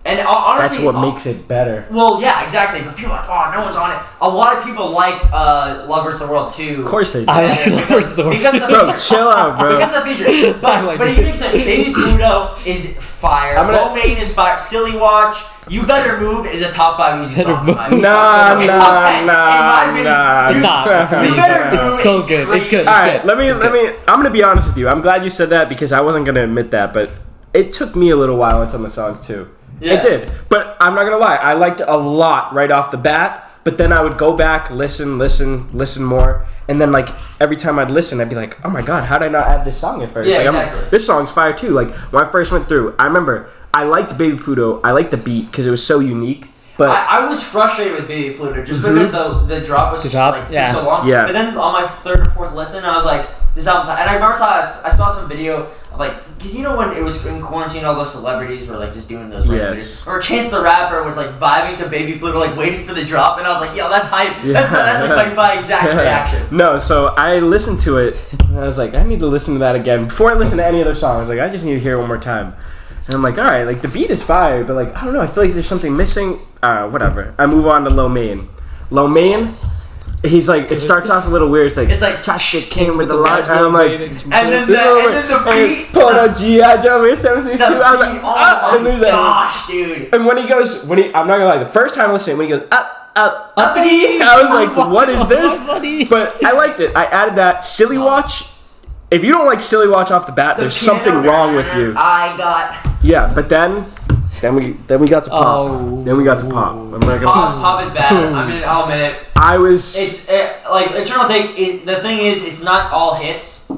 And honestly, That's what makes it better. Well, yeah, exactly. But people are like, oh, no one's on it. A lot of people like Love vs. the World too. Of course they do. I like Love vs. the World Because the Bro, feature. chill out, bro. Because of the feature. But if you think so, Baby Pluto is fire. Low Main is fire. Silly Watch. You Better Move is a top 5 Uzi song. Move. I mean, Nah, okay, nah, top 10. nah, In my opinion, nah. It's not. You Better Move. It's so is good. crazy. It's good. All right, let me. I'm gonna be honest with you. I'm glad you said that because I wasn't gonna admit that, but it took me a little while on some of the songs too. Yeah. It did, but I'm not gonna lie. I liked it a lot right off the bat. But then I would go back, listen more, and then like every time I'd listen, I'd be like, oh my god, how did I not add this song at first? Yeah, like, exactly. This song's fire too. Like when I first went through, I remember I liked Baby Pluto. I liked the beat because it was so unique. But I was frustrated with Baby Pluto just because the drop was took so long. Yeah. But then on my 3rd or 4th listen, I was like, this album's hot. And I remember I saw some video of like, because you know when it was in quarantine, all those celebrities were like just doing those random videos. Or Chance the Rapper was like vibing to Baby Pluto, like waiting for the drop, and I was like, yo, that's hype. Yeah. That's like my exact reaction. No, so I listened to it, and I was like, I need to listen to that again. Before I listen to any other song, I was like, I just need to hear it one more time. And I'm like, all right, like the beat is fire, but like I don't know, I feel like there's something missing. Whatever. I move on to Low Main. Low Main, he's like, it starts off a little weird. It's like Chopstick came with the light, and I'm like, and then the beat. Polo G.I. Joe, Miss 762. I was like, oh and there's my like, gosh, dude. and when he goes, I'm not gonna lie, the first time listening, when he goes uppity, Uppity. I was like, what is this? Buddy. But I liked it. I added that Silly Watch. If you don't like Silly Watch off the bat, there's something wrong with you. I got. Yeah, but then we got to pop. Oh. Then we got to pop. I'm not gonna Pop is bad. I'll admit it. I was. It's like Eternal Take. The thing is, it's not all hits.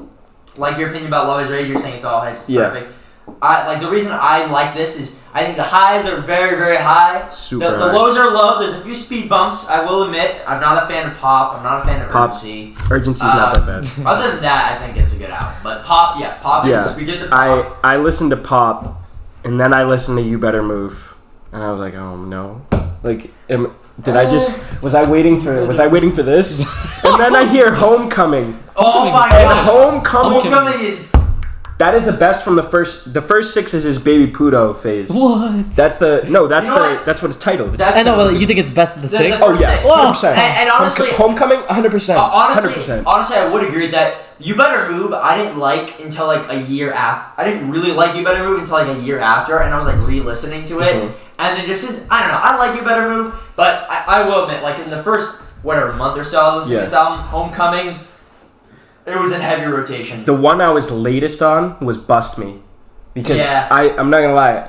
Like your opinion about Love Is Rage, you're saying it's all hits. It's perfect. The reason I like this is I think the highs are very, very high. Super The high. lows are low. There's a few speed bumps. I will admit, I'm not a fan of Pop. I'm not a fan of Pop. Urgency. Urgency's not that bad. Other than that, I think it's a good album. But Pop, Pop is. We get the Pop. I listened to Pop, and then I listened to You Better Move, and I was like, oh no, like, was I waiting for this? And then I hear Homecoming. Oh my And god. Homecoming is. That is the best from the first 6 is his Baby Pluto phase. What? That's You know what? that's what it's titled. That's I know, but you think it's best of the 6? the Oh yeah, six. 100%. And honestly, Homecoming, 100%. honestly, I would agree with that. You Better Move, I didn't like until like a year after. I didn't really like You Better Move until like a year after, and I was like re-listening to it. Mhm. And then I don't know, I like You Better Move, but I will admit, like in the first, month or so I was listening to this album, Homecoming, it was in heavy rotation. The one I was latest on was Bust Me. Because I'm not gonna lie.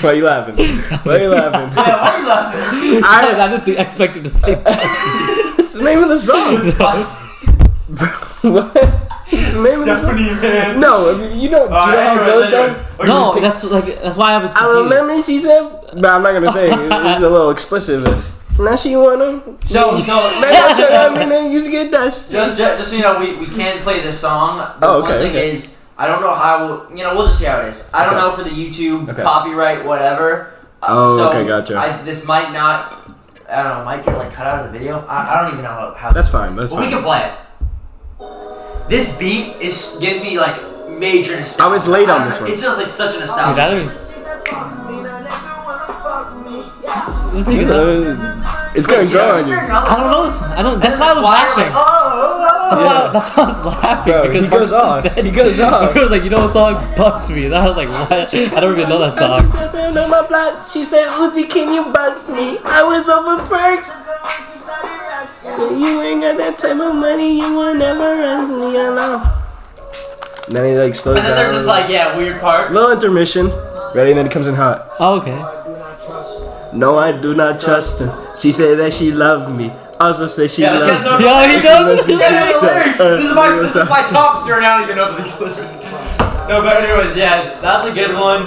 Why are you laughing? Why are you laughing? Yeah, why are you laughing? I didn't expect you to say that. It's the name of the song. What? It's the name of the song. Man. No, I mean, do you know how it goes though? No, that's why I was I confused. remember she said, but I'm not gonna say it. It's a little explicit. But now she wanna. So Used to get dust. just so you know, we can play this song. The Oh, one okay, thing okay. is, I don't know how. We'll just see how it is. I don't Okay. know for the YouTube Okay. copyright, whatever. Oh, so okay, gotcha. This might not. I don't know. Might get like cut out of the video. I don't even know how. That's fine. That's Well, fine. we can play it. This beat is giving me like major nostalgia. I was late on don't this know, one. It's just like such a Dude, nostalgia. I don't even... It's pretty good. It's gonna go on you. I don't know this. I don't. That's why I was Why are laughing. like, That's why I was laughing Bro, because he goes Marcus off. said- He goes off. He was like, you know what song? Bust Me. And I was like, what? I don't even know that song. On my block, she said, Uzi, can you bust me? I was over perks. You ain't got that type of money, you will never rush me alone. And then he like slows And then down. there's this like weird part. little intermission. Ready? And then he comes in hot. Oh, okay. No, I do not trust her. She said that she loved me. Also said she This loves guy's me. Yeah, he does. This guy knows the lyrics. This is my top star, and I don't even know these lyrics. No, but anyways, that's a good one.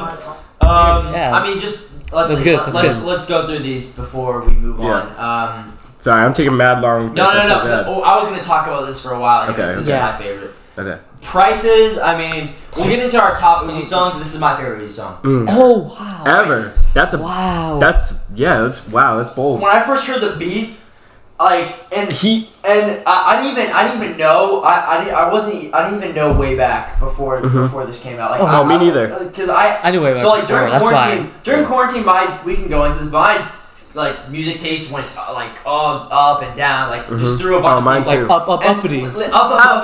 Yeah. I mean, just let's That's see, good, that's good. let's go through these before we move Yeah. on. Sorry, I'm taking mad long. No. Oh, I was gonna talk about this for a while. Anyways, Okay. because Yeah. it's my favorite. Okay. Prices. I mean, we'll get into our top Uzi songs. This is my favorite Uzi song. Oh, wow. Ever. Prices. That's a. Wow. That's That's bold. When I first heard the beat, I didn't even know. I didn't even know way back before this came out. Like, Oh, me neither. Because I knew way back So like during before, that's quarantine, why. we can go into this. My music taste went like all up and down. Like just through a bunch Oh, mine of too. things. Uppity. Uppity.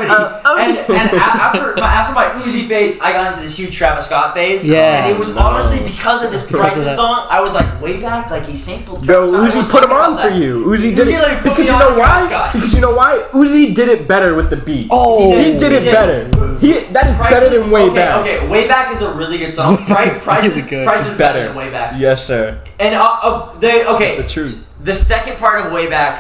And after my Uzi phase, I got into this huge Travis Scott phase. Yeah. And it was honestly because of this Because of Prices that. song. I was like way back, like he sampled Bro, Travis Scott. I Uzi was put him talking on about for that. you. Uzi did Uzi, like, it put because me you on know to Travis why? Scott. Because you know why? Uzi did it better with the beat. Oh. He did it better. That is better than Way Back. Okay, Way Back is a really good song. Price is good. Price is It's better better. than Way Back. Yes, sir. And That's the truth. The second part of Way Back,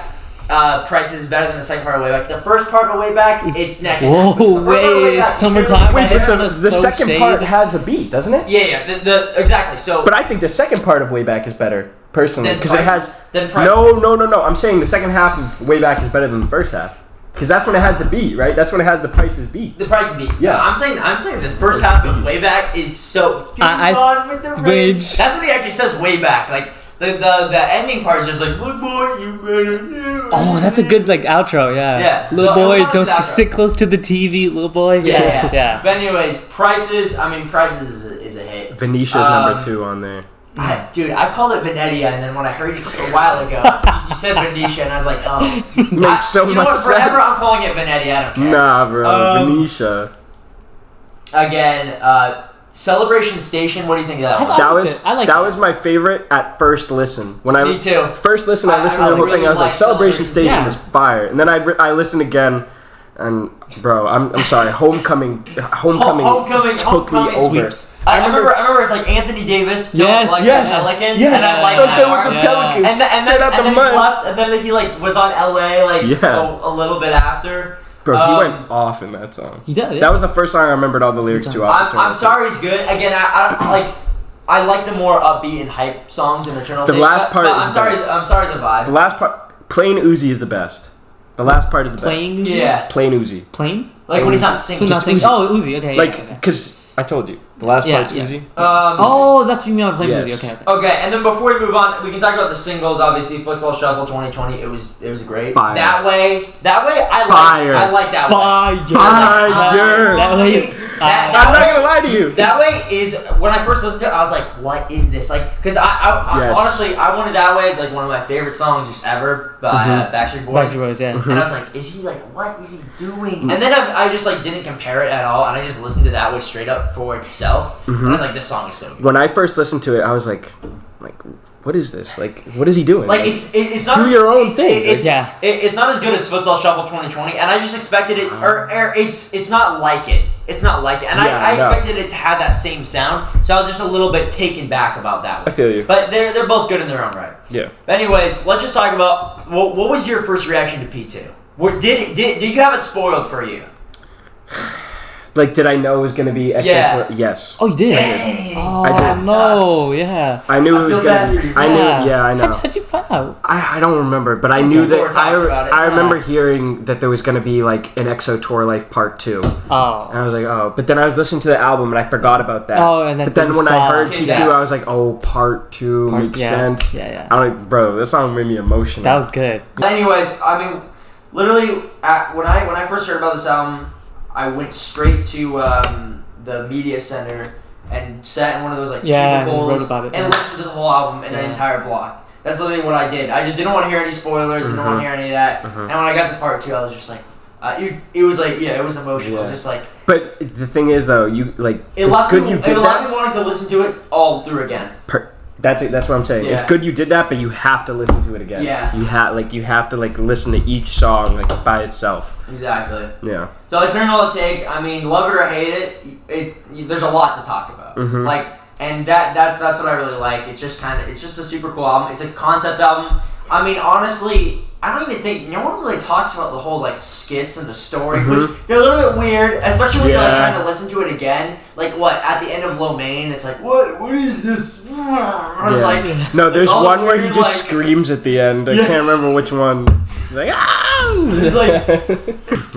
Price is better than the second part of Way Back. The first part of Way Back, it's neck and neck. Whoa, The first part of Way wait. Back, Summertime. Wait, They're but trying to the throw second shade. part has the beat, doesn't it? Yeah. Exactly. So. But I think the second part of Way Back is better, personally, Then because it Prices. has. Then Prices. No. I'm saying the second half of Way Back is better than the first half, because that's when it has the beat, right? That's when it has the Prices beat. The Price beat. Yeah. I'm saying the first half of Way Back is so. I- on with the Rage. rage. That's when he actually says Way Back. Like the ending part is just like, look boy, you better. Oh, that's a good outro. Yeah. Yeah. Little No, it was boy, honestly don't the you outro. sit close to the TV, little boy. Yeah. Yeah. But anyways, Prices. I mean, Prices is a hit. Venetia's number 2 on there. Dude, I called it Venetia, and then when I heard you a while ago, you said Venetia, and I was like, oh. Makes so you know much what? Forever sense. I'm calling it Venetia. I don't care. Nah, bro. Um, Venetia. Again, Celebration Station. What do you think of that I one? thought- I like That it. was my favorite at first listen. When I Me too. First listen, I listened to the whole thing. I was really like, Celebration like Station Celebration was fire. And then I listened again, and bro, I'm sorry. Homecoming took me over. Sweeps. I remember it's like Anthony Davis. Yes, like yes, Pelicans, yes. and I like Don't that do part. with the Yeah. Pelicans. And then Straight out the he mud. left, and then he was on LA a little bit after. Bro, he went off in that song. He did. Yeah. That was the first song I remembered all the lyrics to. off the top I'm of my sorry, he's good. Again, I I like the more upbeat and hype songs in Eternal The Take. last part but is I'm the sorry. best. I'm sorry, it's a vibe. The last part, plain Uzi is the best. The last part is the Playing best. Uzi? Yeah. Plain Uzi. Plain? Like when he's not singing. Who's not Just singing? Uzi. Oh, Uzi. Okay. Like, okay. because I told you, the last Yeah, part's yeah. Uzi. Oh, that's what you mean on Plain Yes. Uzi. Okay. Okay, and then before we move on, we can talk about the singles. Obviously, Football Shuffle 2020. It was great. Fire. That way. I Fire. like that Fire. way. Fire. That way. That I'm not way- gonna lie to you. That way is when I first listened to it, I was like, "What is this?" Like, because I Yes. honestly, I wanted That Way is like one of my favorite songs just ever by Backstreet Boys. Backstreet Boys, yeah. And I was like, "Is he like? What is he doing?" And then I just like didn't compare it at all, and I just listened to That Way straight up for itself. And I was like, "This song is so good." When I first listened to it, I was like, what is this? Like, what is he doing? Like it's not do your own it's, thing. It's, Yeah. It's not as good as Futsal Shuffle 2020, and I just expected it, or it's not like it. It's not like it, and Yeah, I no. expected it to have that same sound. So I was just a little bit taken back about that I one. feel you. But they're both good in their own right. Yeah. But anyways, let's just talk about what was your first reaction to P2? Did you have it spoiled for you? Like, did I know it was gonna be? Yeah. Yes. Oh, you did? Dang. Oh, I did. no. Yeah. I knew I it was feel bad gonna for be. you. I knew. Yeah, I know. How'd you find out? I don't remember, but I knew People were that talking about it. I remember hearing that there was gonna be like an EXO Tour Life Part 2. And Oh. I was like, oh, but then I was listening to the album and I forgot about that. Oh, and then but then you when I saw- heard Okay, P2, yeah. I was like, oh, Part 2 makes yeah. sense. Yeah, yeah. I'm like, bro, that song made me emotional. That was good. Anyways, I mean, literally, when I first heard about this album, I went straight to the media center and sat in one of those like Yeah, and cubicles wrote about it, and yeah. listened to the whole album in an Yeah. entire block. That's literally what I did. I just didn't want to hear any spoilers. Didn't want to hear any of that. And when I got to part 2, I was just like, it was like, yeah, it was emotional. It was just like But the thing is, though, you like it it's left good me. you It did left me that. wanting to listen to it all through again. That's it. That's what I'm saying. Yeah. It's good you did that, but you have to listen to it again. Yeah. You have to like listen to each song like by itself. Exactly. Yeah. So Eternal Take, I mean, love it or hate it, there's a lot to talk about. Mhm. Like, and that's what I really like. It's just a super cool album. It's a concept album. I mean, honestly, I don't even think no one really talks about the whole like skits and the story, which they're a little bit weird, especially when you're like Yeah. trying to listen to it again. Like what at the end of Lo Mein, it's like what is this? Like No, there's all one where he weird, just like- screams at the end. I Yeah. can't remember which one. He's like, ah! It's like-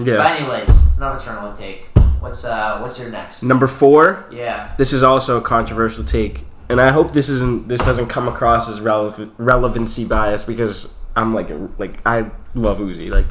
yeah. But anyways, not Eternal Take. What's your next? Number 4. Yeah. This is also a controversial take, and I hope this doesn't come across as relevancy bias because I'm like I love Uzi. Like,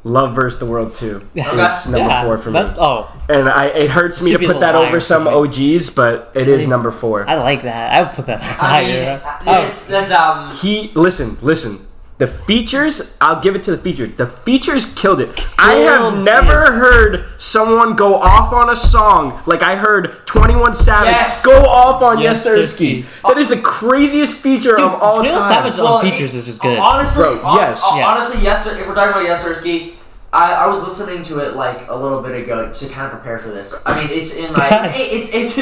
Love vs. the World 2 Yeah. is number 4 for me. And it hurts me Should to be put the that line over for some me. OGs, but it is number 4. I like that. I would put that I mean, higher. this album. He listen. The features, I'll give it to the feature. The features killed it. I have never heard someone go off on a song like I heard 21 Savage Yes. go off on Yes Yes, Sirski. Sirski. That is the craziest feature Dude, of all 21 time. Savage on features is just good. Honestly, Bro, yes. Yeah. honestly, yes. If we're talking about Yes Sirski, I was listening to it like a little bit ago to kind of prepare for this. I mean, it's in my it's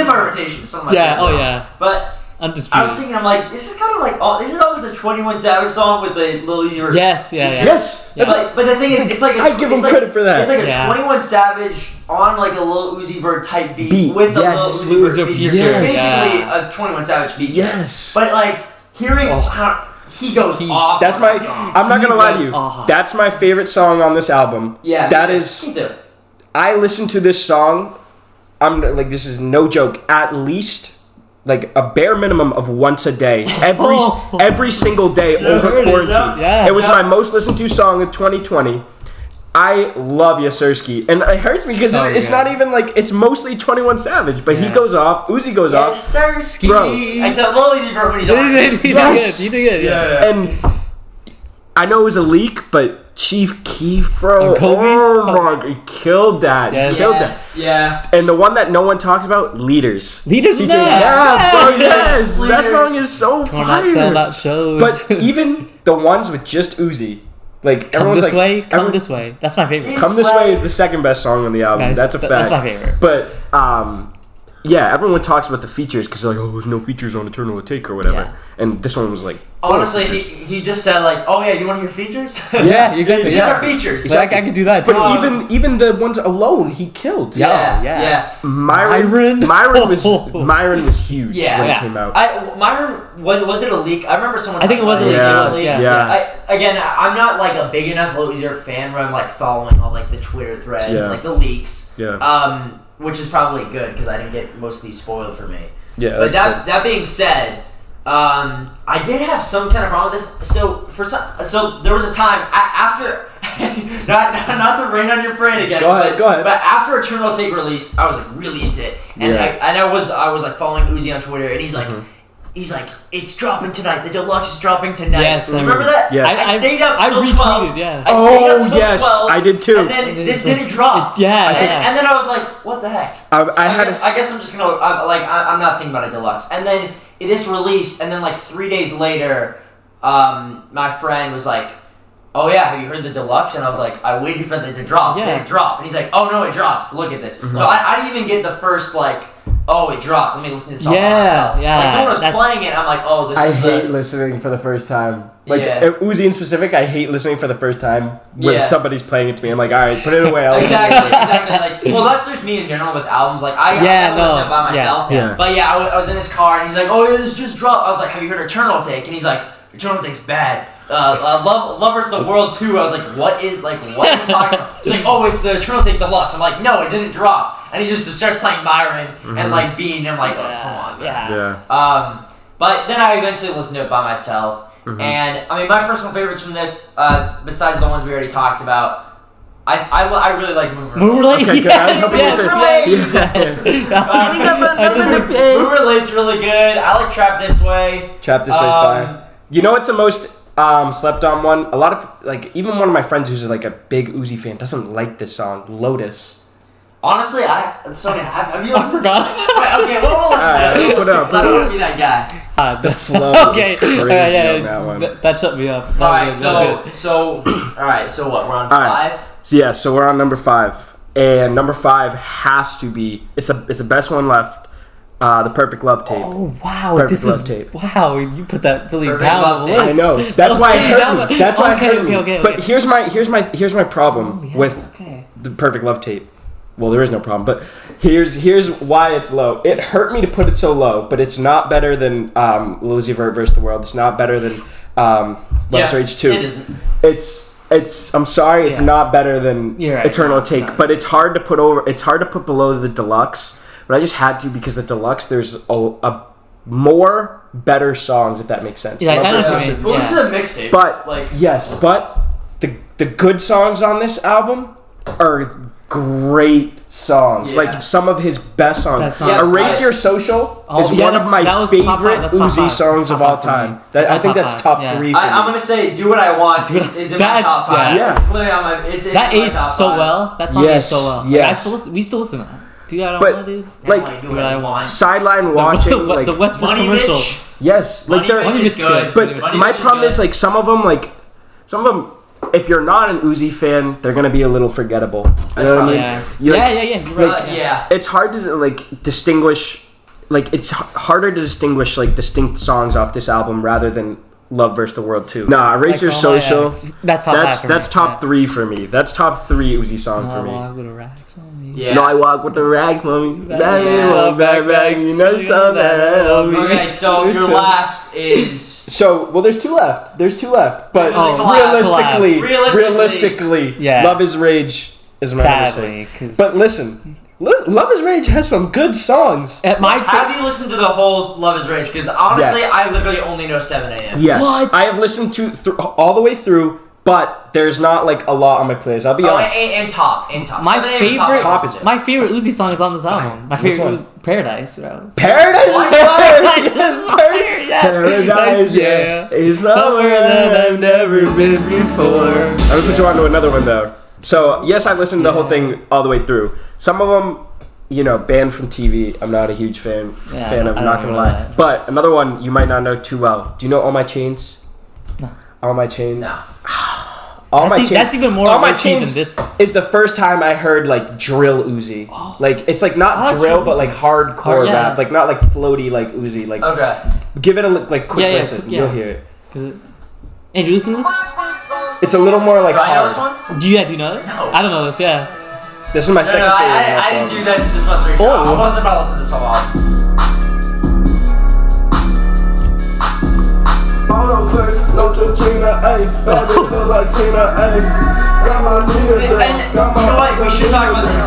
in my rotation. It's one of my Yeah, favorites. oh yeah. But I Undisputed. was thinking, I'm like, this is kind of like this is almost a 21 Savage song with the Lil Uzi Vert. Yes, yeah. Yes. Yeah. But the thing is, it's like I give him credit for that. It's like a Yeah. 21 Savage on like a Lil Uzi Vert type beat, Beat, with a yes. Lil Uzi Vert Uzi feature. feature, So it's basically yeah. a 21 Savage feature. Yes. But like hearing how he goes off. That's on my. that song. I'm not gonna lie to went you. off. That's my favorite song on this album. Yeah, That me is. too. I listen to this song. I'm like, this is no joke. At least like a bare minimum of once a day, every single day over heard it, quarantine. yeah. It was my most listened to song of 2020. I love Yasirski, and it hurts me because So it's good. not even like it's mostly 21 Savage, but he Yeah. goes off. Uzi goes off. Yes, Sirski. Bro. Except Lil Uzi Vert when he's on. He did Yes. good. He did good. Yeah. And I know it was a leak, but Chief Keef, bro, And Kobe? oh my, he killed that. Yes. He killed that. Yes, yeah. And the one that no one talks about, Leaders. Leaders of DJ, yeah, bro, yes. Leaders. That song is so Torn out, sold fire. out shows. But even the ones with just Uzi, like Come everyone's This like, Way, Come everyone- This Way. That's my favorite. Come This Way is the second best song on the album. Nice. That's a fact. That's my favorite. But yeah, everyone talks about the features because they're like, oh, there's no features on Eternal Take or whatever. Yeah. And this one was like Honestly, he just said like, "Oh yeah, you want to hear features?" Yeah, exactly. These are features. Exactly. I could do that too. But even the ones alone, he killed. Yeah. Myron was huge when it came out. Myron was it a leak? I remember someone. I think it was a leak. I'm not like a big enough Lil Uzi Vert fan where I'm like following all like the Twitter threads and like the leaks. Yeah. Which is probably good because I didn't get most of these spoiled for me. Yeah. But that being said, I did have some kind of problem with this. So there was a time after, not to rain on your parade again. Go ahead. But after Eternal Take released, I was like really into it, and I was like following Uzi on Twitter, and he's like. He's like, it's dropping tonight. The deluxe is dropping tonight. Yes, remember that? Yes. I stayed up till 12. I stayed up yes, till 12. I did too. And then this didn't drop. Yeah. And then I was like, what the heck? I guess I'm just gonna I'm not thinking about a deluxe. And then this released, and then like 3 days later, my friend was like, oh yeah, have you heard the deluxe? And I was like, I waited for it to drop. Yeah. Then it dropped. And he's like, oh no, it dropped. Look at this. So I didn't even get the first like. Oh, it dropped. Let me listen to this song by myself. Yeah, like someone was playing it, I'm like, oh, this is I hate listening for the first time. Like Yeah. Uzi in specific, I hate listening for the first time when somebody's playing it to me. I'm like, all right, put it away. Exactly. Like, well, that's just me in general with albums. Like, I listen to it by myself. Yeah. But yeah, I was in his car, and he's like, oh, yeah, this just dropped. I was like, have you heard Eternal Take? And he's like, Eternal Take's bad. Love vs. the World 2. I was like, what are you talking about? He's like, oh, it's the Eternal Take Deluxe. I'm like, no, it didn't drop. And he just starts playing Myron and like Bean. And I'm like, oh, come on, man. Yeah. But then I eventually listened to it by myself. And I mean, my personal favorites from this, besides the ones we already talked about, I really like Moon Relay. Moon Relay? Okay, good. I was hoping you said Moon Relay's really good. I like Trap This Way. Trap This Way's fire. You know what's the most slept on one? A lot of like even one of my friends who's like a big Uzi fan doesn't like this song, Lotus. Honestly, have you ever forgot? Okay, we'll listen to it. Put it up. I don't want to be that guy. The flow Okay. is crazy on that one. That shut me up. Alright, so what? We're on 5? So we're on number 5. And number 5 has to be it's the best one left. The Perfect Love Tape. Oh wow! Perfect Love Tape. Wow, you put that really Perfect down Love on the Tape. list. I know. That's why it hurt me. That's why it hurt me. Okay. But here's my problem with the Perfect Love Tape. Well, there is no problem, but here's why it's low. It hurt me to put it so low, but it's not better than Lil Uzi Vert vs. the World. It's not better than Love's Rage 2. It isn't. It's I'm sorry, it's not better than Eternal Take, no. but it's hard to put over. It's hard to put below the deluxe. But I just had to because the deluxe there's a more better songs, if that makes sense. Yeah, I know what you mean. Well, this is a mixtape. But like the good songs on this album are great songs. Yeah. Like some of his best songs. Yeah, Erase Your Social is one of my favorite Uzi songs of all time. I think that's top 3 for me. I'm gonna say "Do What I Want" is in my top 5. Yeah. It's literally on my. It's that in my aged top so 5. well. That song aged so well. Yes. We still listen to that. Do what I But, want, dude. like, Do What I Want. Sideline watching, like the Westbrook Money commercial. Bitch. yes, like Money they're. Bitch is good. But Money my Bitch problem good. is like some of them, if you're not an Uzi fan, they're gonna be a little forgettable. You know what I mean? Yeah. You, like, Yeah. You're right. Yeah. It's hard to like distinguish. Like it's harder to distinguish like distinct songs off this album rather than Love vs. the World 2. Nah, Erase Your Social. That's top 5 for me. That's top 3 for me. That's top 3 Uzi song for me. I walk with a rags on me. Yeah. No, I walk with the rags, mommy. Yeah. Back, you know stuff that help me. Okay, so your last is. So, well, there's 2 left. But Realistically. realistically, Yeah. Love is Rage is my number 6. Sadly, because But listen, Love is Rage has some good songs. Have you listened to the whole Love Is Rage? Because honestly, Yes. I literally only know 7 a.m. Yes, What? I have listened to all the way through, but there's not like a lot on my playlist. I'll be Oh, honest. and top. my 7 a.m. top favorite- is it. my favorite Uzi song is on this album. My favorite one? was Paradise, bro. Paradise is fire. Yes, Paradise, yeah, is somewhere that I've never been before. I'm gonna put you on to another one though. So yes, I listened to the whole thing all the way through. Some of them, banned from TV. I'm not a huge fan of. I Not don't gonna even lie. know that. But another one you might not know too well. Do you know All My Chains? No. All My Chains. No. That's even more All My low-key Chains than this. is the first time I heard like drill Uzi. Like it's like not that's drill, Uzi. but like hardcore Yeah. rap. Like not like floaty like Uzi. Like Okay. give it a quick Yeah, listen. yeah. You'll hear it. Hey, did you listen to this? It's a little more like Do I know this hard. one? Do you know it? No. I don't know this. Yeah. This is my second favorite. I didn't do this much research. Oh. I wasn't about to listen to this for a while. And you know what? We should talk about this.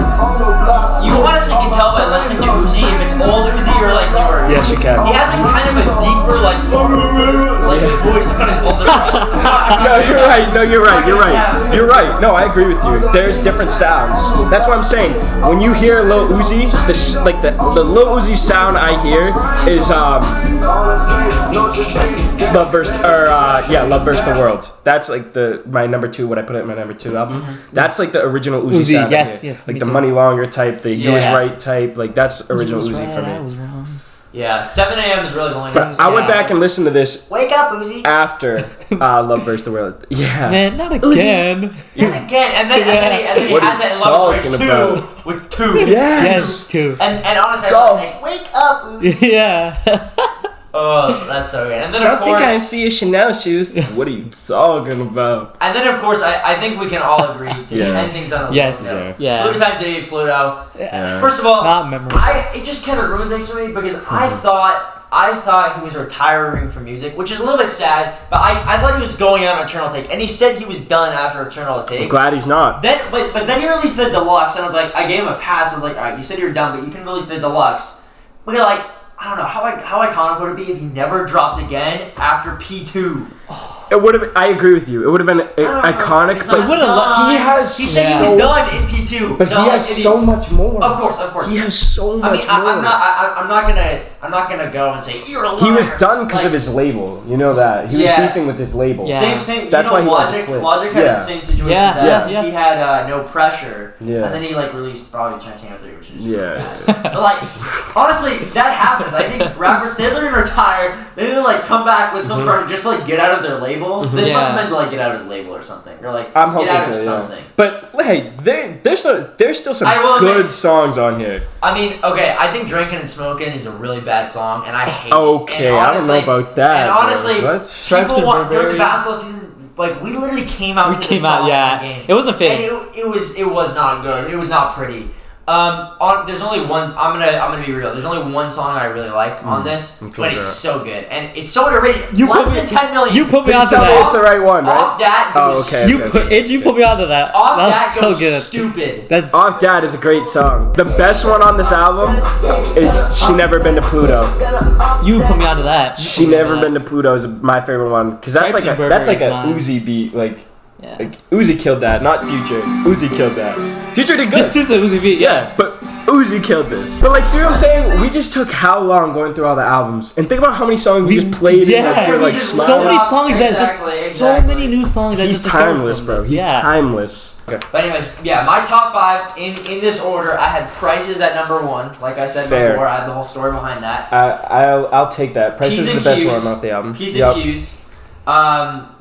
You honestly can tell by listening to Uzi if it's old Uzi or like newer. Yes, you can. He has like kind of a deeper like voice on his older. No, you're right. No, you're right. You're right. You're right. No, I agree with you. There's different sounds. That's what I'm saying. When you hear Lil Uzi, the Lil Uzi sound I hear is Love Burst Love Burst the World. That's like my number 2. What I put it in my number 2 album. That's like the original Uzi sound. Yes, I hear. yes. Like me the too. Money Longer type, the You Was Yeah. Right type. Like that's original You was Uzi right, for I me. was wrong. Yeah, 7 a.m. is really the only. So I went back and listened to this Wake up, Uzi. after Love Burst the World. Yeah. Man, not again. And again, and then he What has are that you in Love talking Is about? Rage 2 with 2. Yes, too. And honestly, Go. I was like, wake up, Uzi. Yeah. Oh, that's so good. And then Don't of course, think I see your Chanel shoes. What are you talking about? and then of course, I think we can all agree to Yeah. end things on a Yes. low note. Yeah. Pluto times baby Pluto. Yeah. First of all, Not memorable. it just kind of ruined things for me because I thought he was retiring from music, which is a little bit sad. But I thought he was going out on Eternal Take, and he said he was done after Eternal I'm Take. glad he's not. Then, but then he released the deluxe, and I was like, I gave him a pass. I was like, all right, you said you were done, but you can release the deluxe. But they're like, I don't know how iconic would it be if he never dropped again after P2? It would have. I agree with you. It would have been iconic. He's But not would've done. he has. He said he Yeah. was done in P2. But So, he has so much more. Of course. He has so much I mean, more. I'm not gonna go and say you're a liar. He was done because Like, of his label. You know that. He was Yeah. beefing with his label. Yeah. Same. That's you why know, he wanted to quit. Logic had Yeah. the same situation. Yeah, with that. yeah. He had No Pressure. Yeah. And then he like released probably Chanting 3, which is Yeah. bad. But like, honestly, that happens. I think rappers say they're gonna retire, then they like come back with some project just to like get out of their label. This Yeah. must have meant to like get out of his label or something, or like I'm get hoping out to. of Yeah. something. But hey, there's still some I will good admit- songs on here. I mean, okay, I think Drinking and Smoking is a really bad song, and I hate Okay, it. And I don't honestly- know about that. And honestly, bro. Let's Stripes people and want during the Barbarians. basketball season, like we literally came out. We to came this out, song yeah. in the game. It wasn't fake. And it was not good. It was not pretty. There's only one. I'm gonna be real. There's only one song I really like on this, Okay, but it's okay. so good and it's so underrated. You Less put me- than 10 million. You put me Please onto tell me it's that. the right one, right? Off that Oh, goes. okay. You put me onto that. Off That that was so goes good. stupid. That's Off Dad is a great song. The best one on this album is She Never Been to Pluto. you put me onto that. You She put me Never onto Been to Pluto is my favorite one because that's Stripes like and a Barbarians mine. Uzi beat. that. Yeah. Like Uzi killed that, not Future. Uzi killed that. Future did good. This is a Uzi beat. Yeah, but Uzi killed this. But like, see what I'm saying? We just took how long going through all the albums, and think about how many songs we just played. Yeah, and like, we just so smiling. many songs that Exactly, just so exactly. many new songs that He's just discovered timeless, from bro. this. He's Yeah. timeless. Okay. But anyways, yeah, my top 5 in this order. I had Prices at number 1. Like I said Fair. before, I had the whole story behind that. I'll take that. Price P's is the and best Q's. one off the album. P's Yup. and Q's.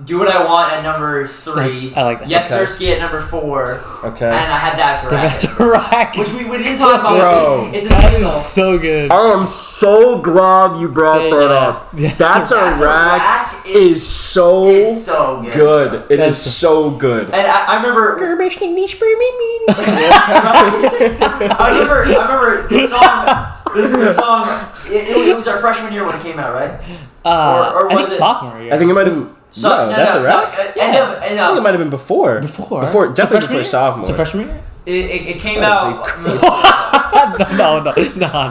Do What I Want at number 3. I like that. Yes, Okay. Sirski at number 4. Okay. And I had That's a That's Racket. a rack. Which we didn't talk about. Bro. It's a That single. is so good. I am so glad you brought Yeah, that yeah. up. Yeah. That's a That's a Rack Rack is so It's so good. good. It is That's- so good. And I remember. I remember the song. This song. It was our freshman year when it came out, right? Or I think was it- sophomore year. I think it might have. So, No, that's a Rack. End of. I think it might have been before. Before. Before, So definitely freshman before year? sophomore. So freshman year? It came Oh, out. no,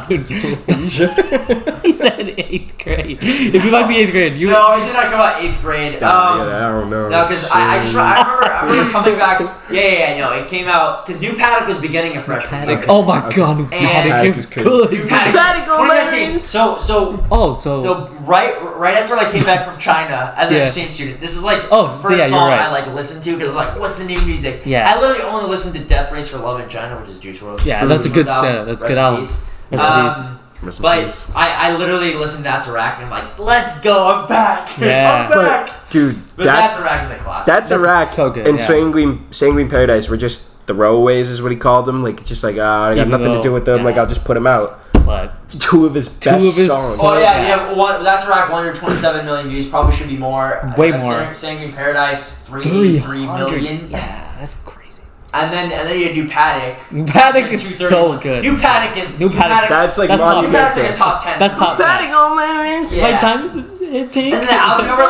dude. He said 8th grade. If you might be 8th grade, you. No, it did not come out 8th grade. I don't know. No, because I remember coming back. Yeah, no, it came out because New Paddock was beginning of freshman year. Paddock. Oh my god, New Paddock And- is Paddock is crazy. good. New Paddock, Paddock 2019. So right after I came back from China as an Yeah. exchange student, this was like Oh, the so first yeah, you're song right. I like listened to because like, what's the new music? Yeah. I literally only listened to Death Race for Love in China, which is Juice WRLD. Yeah, that's a good. Album. That's Rest a good in album. peace. Rest in peace. Rest in But peace. I literally listened to That's a Rack and I'm like, let's go, I'm back. Yeah. I'm back. Dude, But that's That's a Rack is a classic. That's a That's Rack. so good, And yeah. Sanguine Paradise were just throwaways, is what he called them. Like, it's just like, I got Even nothing to though- do with them. yeah. Like, I'll just put them out. but It's two of his best songs. Oh yeah. That's rack 127 million views. Probably should be more. Way more. Sanguine Paradise 383 million. Yeah, that's crazy. And then you had New Paddock. Paddock is so good. New Paddock is That's like That's top. New Paddock's like a monumental. top 10. That's top. Paddock on lemons. Yeah. My time is pink. And then the album cover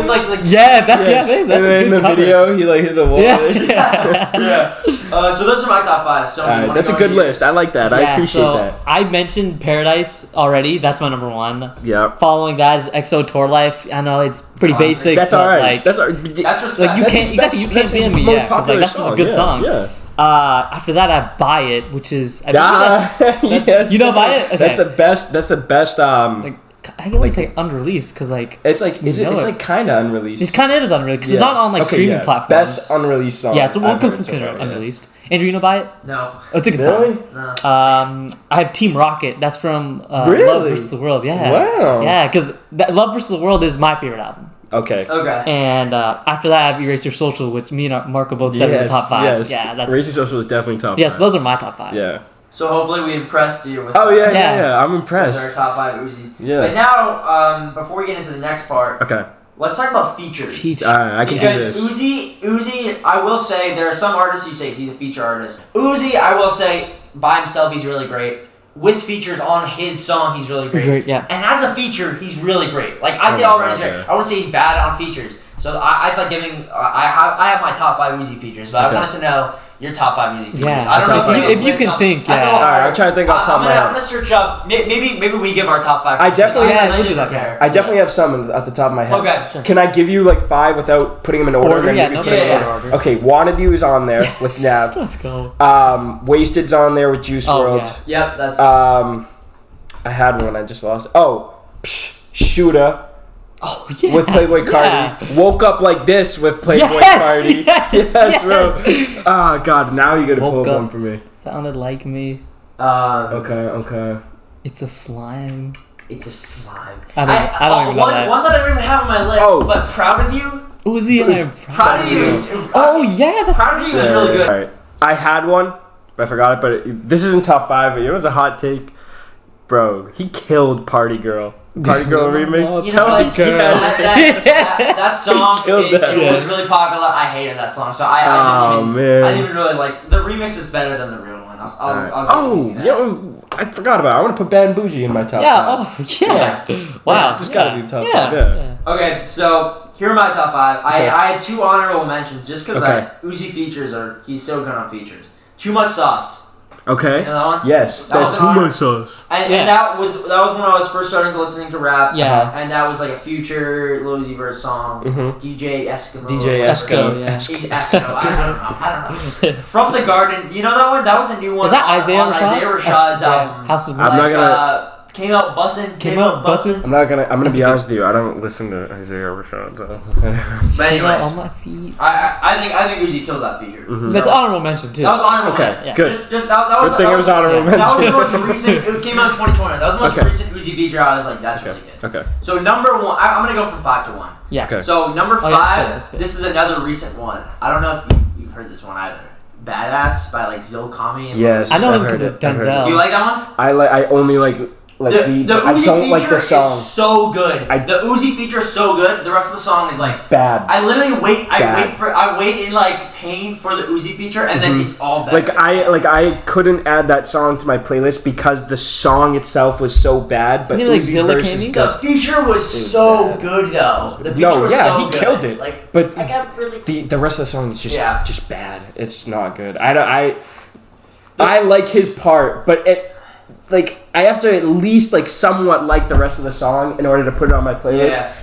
like Yeah, that's Yes. yeah. And then in good the cover. video, he like hit the wall. yeah. So those are my top 5. So Alright, that's a good list. I like that. I appreciate so that. I mentioned Paradise already. That's my number 1. Yeah. Following that is EXO Tour Life. I know it's pretty Classic. basic. That's but, alright. Like, That's respect. like you That's can't his exactly you best- can't that's ban his me, most yeah, because like popular that's just a song, good yeah, song. yeah. After that, I have Buy It, which is I believe Yes. you know Buy It. Okay. That's the best. That's the best. Like I can always say unreleased because like It's like you know it's it. like kind of unreleased. It's kind of is unreleased because it's not on like Okay, streaming yeah. platforms. Best unreleased song. Yeah, so we'll I've heard consider so it far, yeah. unreleased. Andrew, you know Buy It? No. Oh, it's a good Really? song. No. I have Team Rocket. That's from Really? Love vs. the World. Yeah. Wow. Yeah, because Love vs. the World is my favorite album. Okay. Okay. And after that, I have Erase Your Social, which me and Marco both said is the top 5. Yes. Yeah, that's Racing Social is definitely top. yes. 5. Those are my top 5. Yeah. So hopefully we impressed you with Oh yeah, Yeah. yeah. I'm with our impressed. top 5 Uzis. Yeah. But now, before we get into the next part, Okay. let's talk about features. Alright, I can do Because this. Uzi, I will say there are some artists you say he's a feature artist. Uzi, I will say by himself he's really great. With features on his song, he's really great. Great, yeah. And as a feature, he's really great. Like I'd say Oh, already, he's okay. great. I wouldn't say he's bad on features. So I thought giving I have my top 5 Uzi features, but Okay. I wanted to know your top 5 Uzi features. Yeah, I don't know if you can think, That's a yeah. little Alright, hard. I'm trying to think off the top of my I'm head. gonna search up. Maybe we give our top 5. I definitely Yeah, have. we'll do that. I definitely have some at the top of my head. Okay. Sure. Can I give you like 5 without putting them in order? Order, and yeah, maybe no, put them in yeah. order? Okay, Wanted You is on there with Nav. Let's go. Wasted's on there with Juice Oh, World. yeah. Yep, that's. I had one, I just lost. Oh, Shooter Oh yeah. with Playboy Yeah. Cardi. Woke Up Like This with Playboy Yes, Cardi. yes, bro. Oh god, now you gotta pull Woke up Up. one for me. Sounded like me. Okay. It's a slime. It's a slime. I don't even know one, that. One that I don't even have on my list, Oh. but Proud of You. Uzi and I'm Proud of You is. Oh yeah, that's Proud of You is really good. Alright. I had one, but I forgot it, but this isn't top 5, but it was a hot take. Bro, he killed Party Girl. Party Girl remix. You Tell know me, what? girl. That song, Killed it that. was really popular. I hated that song, so I Oh, didn't even. man. I didn't even really like the remix is better than the real one. I'll give you that. yo, I forgot about it. I want to put Bad and Bougie in my top yeah. 5. Oh yeah. Wow. It's gotta be top yeah. 5, yeah. Okay, so here are my top 5. Okay. I had 2 honorable mentions just because Okay. Uzi features he's so good on features. Too Much Sauce. Okay. You know that one? Yes. That was That's an honor. too much sauce. And Yeah. that was when I was first starting to listening to rap. Yeah. And that was like a future Lil Uzi Vert song. Mhm. DJ Eskimo. DJ Esco, Esco. yeah. Esco. I don't know. From the Garden. You know that one? That was a new one. Is that on- Isaiah on Rashad? Isaiah Rashad's album. House is I'm not gonna- Came out bussin'. Came out bussin'. I'm gonna That's be good. honest with you. I don't listen to Isaiah Rashad. So. But anyways, on my feet. I think Uzi killed that feature. Mhm. That's honorable mention too. That was honorable Okay, mention. Yeah. good. Just that was Good thing that it was honorable yeah. That was the mention. most recent. It came out in 2020. That was the most Okay. recent Uzi feature. I was like, that's really good. Okay. So number 1, I'm gonna go from 5 to 1. Yeah. Okay. So number 5, Oh, yeah, that's good. this is another recent one. I don't know if you've heard this one either. Badass by like Zil Kami. And Yes. I know him I've because heard of it, I've heard Denzel. Do you like that one? I only like The I Uzi don't like feature the song. is so good. I- The Uzi feature is so good. The rest of the song is like Bad. I literally wait. Bad. I wait in like pain for the Uzi feature, and then it's all better. I couldn't add that song to my playlist because the song itself was so bad. But Isn't it like Uzi's Zilla verse is Kami? the good. feature was so good though. The feature No, was yeah, so he good. killed it. Like, But I got really. the rest of the song is Yeah. just bad. It's not good. I like his part, but I have to at least like somewhat like the rest of the song in order to put it on my playlist. Yeah.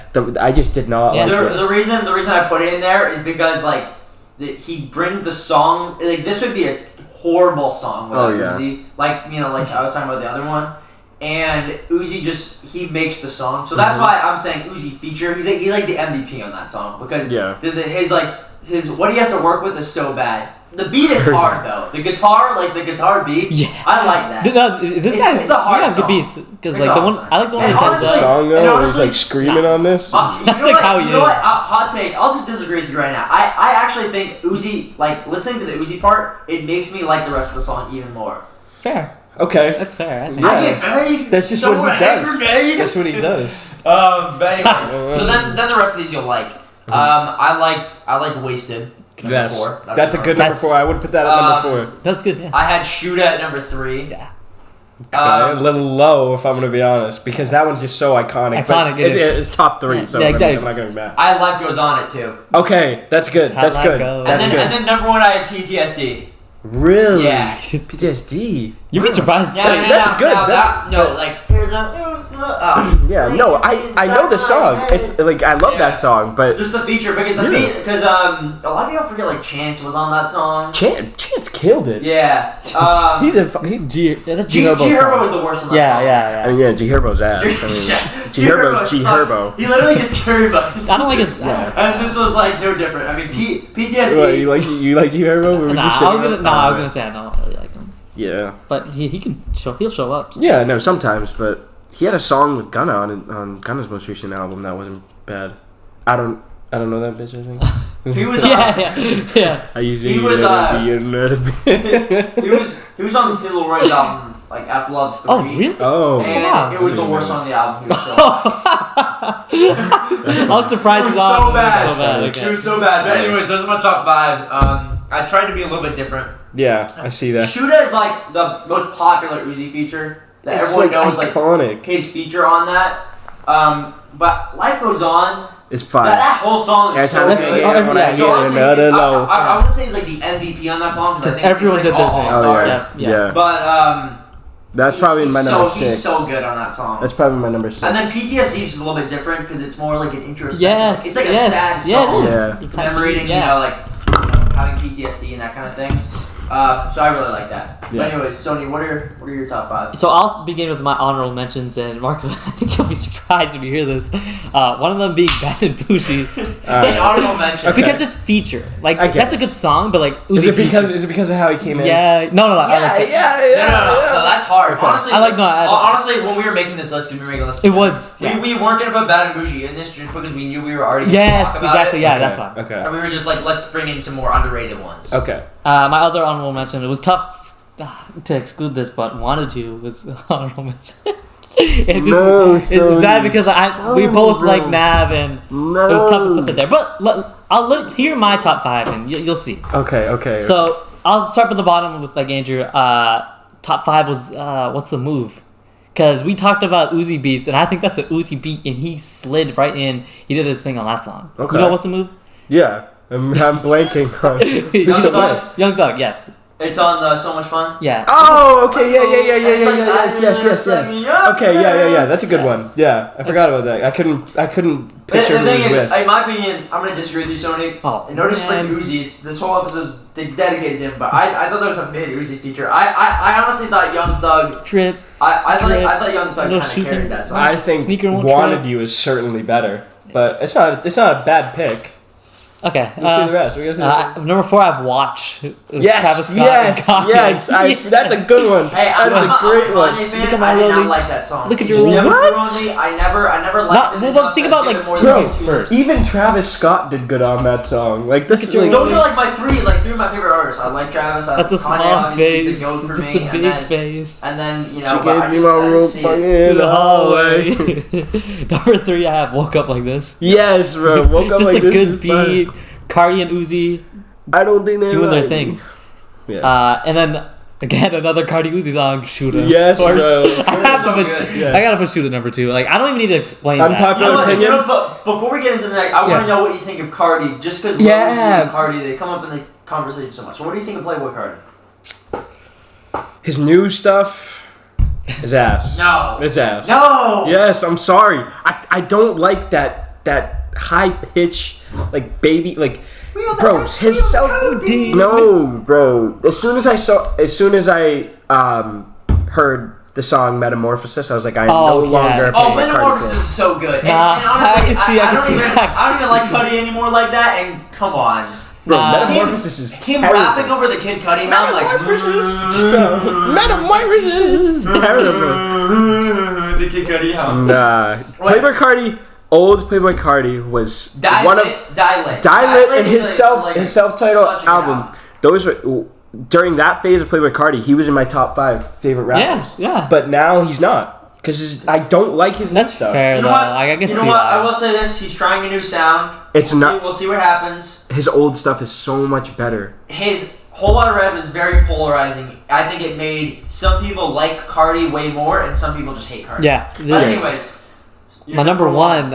I just did not Yeah. like it. The reason I put it in there is because like he brings the song like this would be a horrible song without Uzi. Like like I was talking about the other one. And Uzi he makes the song. So that's why I'm saying Uzi feature. He's like the MVP on that song because his what he has to work with is so bad. The beat is hard though. The guitar beat. Yeah. I like that. No, this It's- guy's it's a hard good song. beats because It's like a the hard one song. I like the one And with honestly- Denzel. Song though, and where he's honestly- like screaming on this. That's like how he you know what? is. Hot take. I'll just disagree with you right now. I actually think Uzi, like listening to the Uzi part, it makes me like the rest of the song even more. Fair. Okay. That's fair. I think. Yeah. I get paid. That's just Someone what he hand does. grenade. That's what he does. But anyways, so then the rest of these you'll like. I like Wasted. Number Yes. 4. That's a good number That's- 4. I would put that at number 4. That's good. Yeah. I had Shoota at number 3. Yeah. A little low, if I'm going to be honest, because that one's just so iconic. Iconic, but it is. It's top 3, Yeah, so yeah, I'm exactly. not going to be mad. I Life Goes On it too. Okay, that's good. How'd That's that good. go? That's And good. then number 1 I had PTSD. Really? Yeah. PTSD. You'd be surprised. Yeah, That's good. Here's Yeah, no, I know the song. It's like I love that song, but just the feature because a lot of people forget like Chance was on that song. Chance killed it. Yeah. He did. That's G Herbo was the worst on that Yeah, song. yeah, I mean, yeah, G Herbo's ass. I mean, G Herbo's G sucks. Herbo. He literally gets carried by his I don't like his. Yeah. And this was like no different. I mean, PTSD. What, you like G Herbo? Or would you I was shit gonna say I don't really like him, Yeah. but he'll show up. Yeah, no, sometimes, but he had a song with Gunna on Gunna's most recent album that wasn't bad. I don't know that bitch. I think He was yeah. I usually He was, be a little bit. he was on Kid Lil Roy's album like After Love 3. Oh really? Oh, And wow. it was the worst song on the album. He was so I was surprised. It was on so it. bad. It was so bad. It Okay. was so bad. But anyways, those are my top 5. I tried to be a little bit different. yeah, I see that. Shoota is like the most popular Uzi feature that It's everyone like knows. iconic. Like his feature on that. But Life Goes On. It's fine. That whole song is so That's- good. oh, when I So honestly, another low. I wouldn't say he's like the MVP on that song because I think everyone he's like did their all thing. stars. Oh yeah, Yeah. yeah. But That's probably my number 6. He's so good on that song. That's probably my number 6. And then PTSD is just a little bit different because it's more like an introspective. Yes. It's like yes. a sad Yeah, song. it is. Yeah. It's Commemorating, having PTSD and that kind of thing. So I really like that. Yeah. But anyways, Sony, what are your top 5? So I'll begin with my honorable mentions, and Marco, I think you'll be surprised when you hear this. One of them being Bad and Bougie, An honorable mention. Okay. because it's feature. Like I get that's it. a good song, but like Is Uzi it because feature. of how he came in? Yeah, no, I like that. No, that's hard. Okay. Honestly, honestly, when we were making this list, we were making a list. It was. Yeah. We weren't gonna put Bad and Bougie in this just because we knew we were already. Gonna Yes, talk about exactly. It. Yeah, Okay. that's fine. Okay. And we were just like, let's bring in some more underrated ones. Okay. My other honorable mention. It was tough to exclude this, but wanted to was honorable mention. And this, it's bad because we both like Nav, and it was tough to put that there. But I'll hear my top 5, and you'll see. Okay. So I'll start from the bottom with like Andrew. Top 5 was What's the Move? Because we talked about Uzi beats, and I think that's an Uzi beat, and he slid right in. He did his thing on that song. Okay. You know What's the Move? Yeah, I'm blanking on. Young Thug? Young Thug, yes. It's on So Much Fun. Yeah. Oh, okay, yeah. It's like, Yes. Okay, yeah. That's a good one. Yeah, I forgot about that. I couldn't picture The who thing he was is, with. in my opinion, I'm gonna disagree with you, Sony. Oh, And no disrespect to man. Uzi, this whole episode's dedicated to him, but I thought there was a mid Uzi feature. I honestly thought Young Thug. Trip. I Drip, thought Young Thug no kind of shooting. carried that song. I think Sneaker won't Wanted trip. You is certainly better, but it's not a bad pick. Okay. We'll see the rest. We're gonna see Number 4, I have Watch. Travis Yes, Scott and Kanye. yes. That's a good one. Hey, I'm That's a great a one. Kanye fan. Look at my I did lonely- not like that song. look at It your never lonely- grew on me. I never liked Not- it. well, enough think to about, give like, it more Bro, than 2 first. even Travis Scott did good on that song. Like this at is your like, Those are like my three of my favorite artists. I like Travis. I That's a Kanye, small obviously, face. the GOAT for That's me, a and big then, face. And then she but gave I me just- my I didn't room see it. in the hallway. Number 3, I have Woke Up Like This. Yes, bro. Woke up Just like a this good is fun. beat. Cardi and Uzi I don't think they're doing their like thing. me. Yeah. And then again another Cardi Uzi song, Shooter. Yes, Of course. bro. I have So to put, good. Yeah. I gotta put Shooter number 2. Like I don't even need to explain Unpopular You know what? opinion? But before we get into that, I want Yeah. to know what you think of Cardi. Just because Yeah. and Cardi, they come up in the conversation so much. So what do you think of Playboy Cardi? His new stuff is ass. No. It's ass. No. Yes, I'm sorry. I don't like that high pitch like baby like bro his self no bro as soon as I heard the song Metamorphosis I was like I am no longer a Oh, Playboy Cardi Metamorphosis fan. is so good. And Nah, honestly, I can see I don't even that. like Cudi anymore like that. And come on, Bro, Nah. Metamorphosis is him terrible. rapping over the Kid Cudi, I'm like Metamorphosis is terrible. the Kid Cudi hum. Nah, Playboy Cardi, old Playboy Cardi was one of Die Lit, Die Lit and is his like- like self-titled such a good album. Those were during that phase of Playboy Carti, he was in my top 5 favorite rappers. Yeah. But now he's not. Because I don't like his That's new stuff. fair, You though. know what? I can You see know what? that. I will say this: he's trying a new sound. We'll see what happens. His old stuff is so much better. His Whole Lotta Red was very polarizing. I think it made some people like Cardi way more, and some people just hate Cardi. Yeah. But anyways, My number one,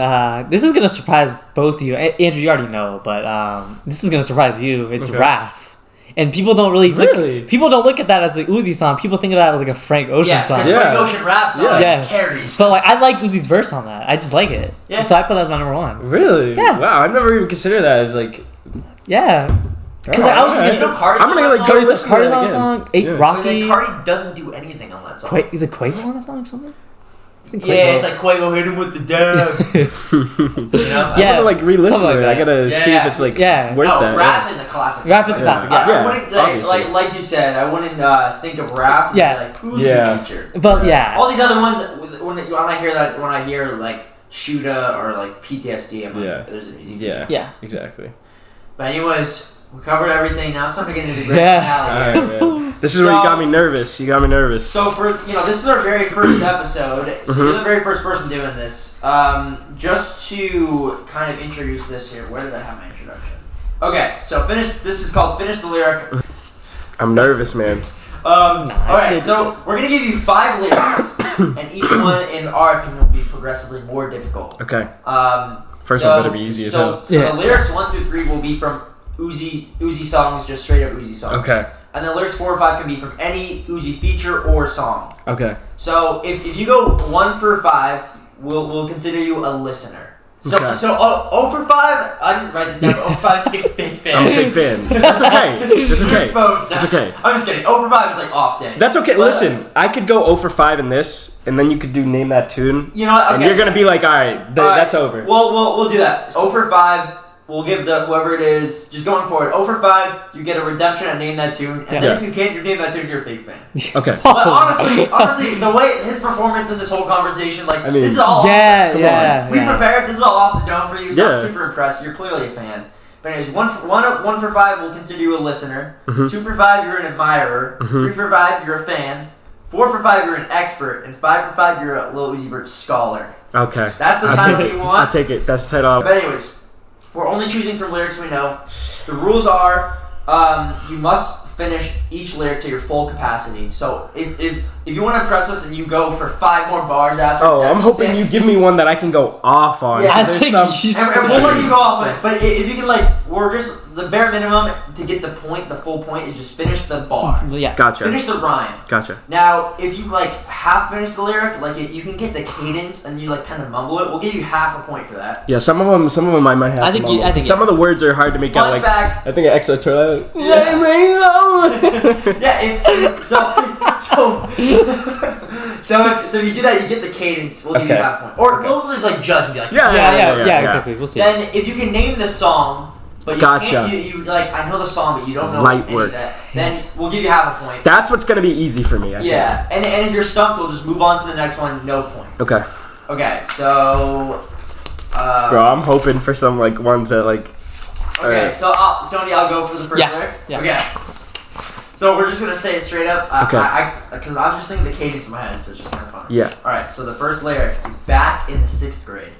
this is going to surprise both of you. Andrew, you already know, but this is going to surprise you. It's Raph. And people don't really look at that as an Uzi song. People think of that as like a Frank Ocean song. Yeah, Frank Ocean rap song carries. But like, I like Uzi's verse on that. I just like it. Yeah. So I put that as my number one. Really? Yeah. Wow, I've never even considered that as like... Yeah. Because I was thinking... Cardi's I'm going to go listen to Cardi's that on again. song. Rocky. Cardi doesn't do anything on that song. Is it Quavo on that song or something? Yeah, it's like Quavo hit him with the dab. You know? I'm gonna like re-listen to it. I gotta see if it's like worth that. Rap is a classic. Rap is a classic. I wouldn't like you said. I wouldn't think of Rap. Like Uzi feature. But all these other ones. When I hear that, when I hear like Shuda or like PTSD, I'm like, there's an easy feature. Yeah, exactly. But anyways, we covered everything. Now it's time to get into the grand finale. All right, man. This is where you got me nervous. So for this is our very first episode. So you're the very first person doing this. Just to kind of introduce this here. Where did I have my introduction? Okay, so this is called Finish the Lyric. I'm nervous, man. Alright, so we're gonna give you 5 lyrics, and each one, in our opinion, will be progressively more difficult. Okay. First one better be easy as hell. So the lyrics 1 through 3 will be from Uzi songs, just straight up Uzi songs. Okay. And then lyrics 4 or 5 can be from any Uzi feature or song. Okay. So if you go 1 for 5, we'll consider you a listener. So 0 for 5, I didn't write this down, but 0 for 5 is like a big fan. I'm a big fan. That's okay. That's okay. It's okay. I'm just kidding. 0 for 5 is like off day. That's okay. Listen, I could go 0 for 5 in this, and then you could do Name That Tune. You know what? Okay. And you're gonna be like, all right, that's over. We'll do that. 0 for 5. We'll give whoever it is, just going forward. 0 for 5, you get a redemption and Name That Tune. And then if you can't Name That Tune, you're a fake fan. Okay. But honestly, the way his performance in this whole conversation, this is all we prepared. This is all off the dome for you, so I'm super impressed. You're clearly a fan. But anyways, 1 for 5, we'll consider you a listener. 2 for 5, you're an admirer. 3 for 5, you're a fan. 4 for 5, you're an expert. And 5 for 5, you're a Lil Uzi Vert scholar. Okay. That's the title you want. I'll take it. That's the title. But anyways, we're only choosing from lyrics we know. The rules are you must finish each lyric to your full capacity. So if you want to impress us and you go for 5 more bars after. Oh, I'm hoping you give me one that I can go off on. Yeah, there's some. And we'll let you go off on it. But if you can, we're just the bare minimum to get the full point is just finish the bar. Yeah. Gotcha. Finish the rhyme. Gotcha. Now, if you half finish the lyric, you can get the cadence and you kind of mumble it. We'll give you half a point for that. Yeah, some of them I might have. I think some of the words are hard to make out. Fun fact. I think an extra toilet. Yeah. So if you do that, you get the cadence. We'll give you half a point, or we'll just judge and be like, yeah, exactly. We'll see. Then if you can name the song, but you can't, you I know the song, but you don't know Light any work. of that, then we'll give you half a point. That's what's gonna be easy for me. I think. And if you're stumped, we'll just move on to the next one. No point. Okay. Okay, so. Bro, I'm hoping for some ones that Okay, right. so Sony, I'll go for the first lyric. Yeah. Okay. So we're just gonna say it straight up. Okay. Because I'm just thinking the cadence in my head, so it's just kind of fun. Yeah. All right. So the first lyric is back in the 6th grade.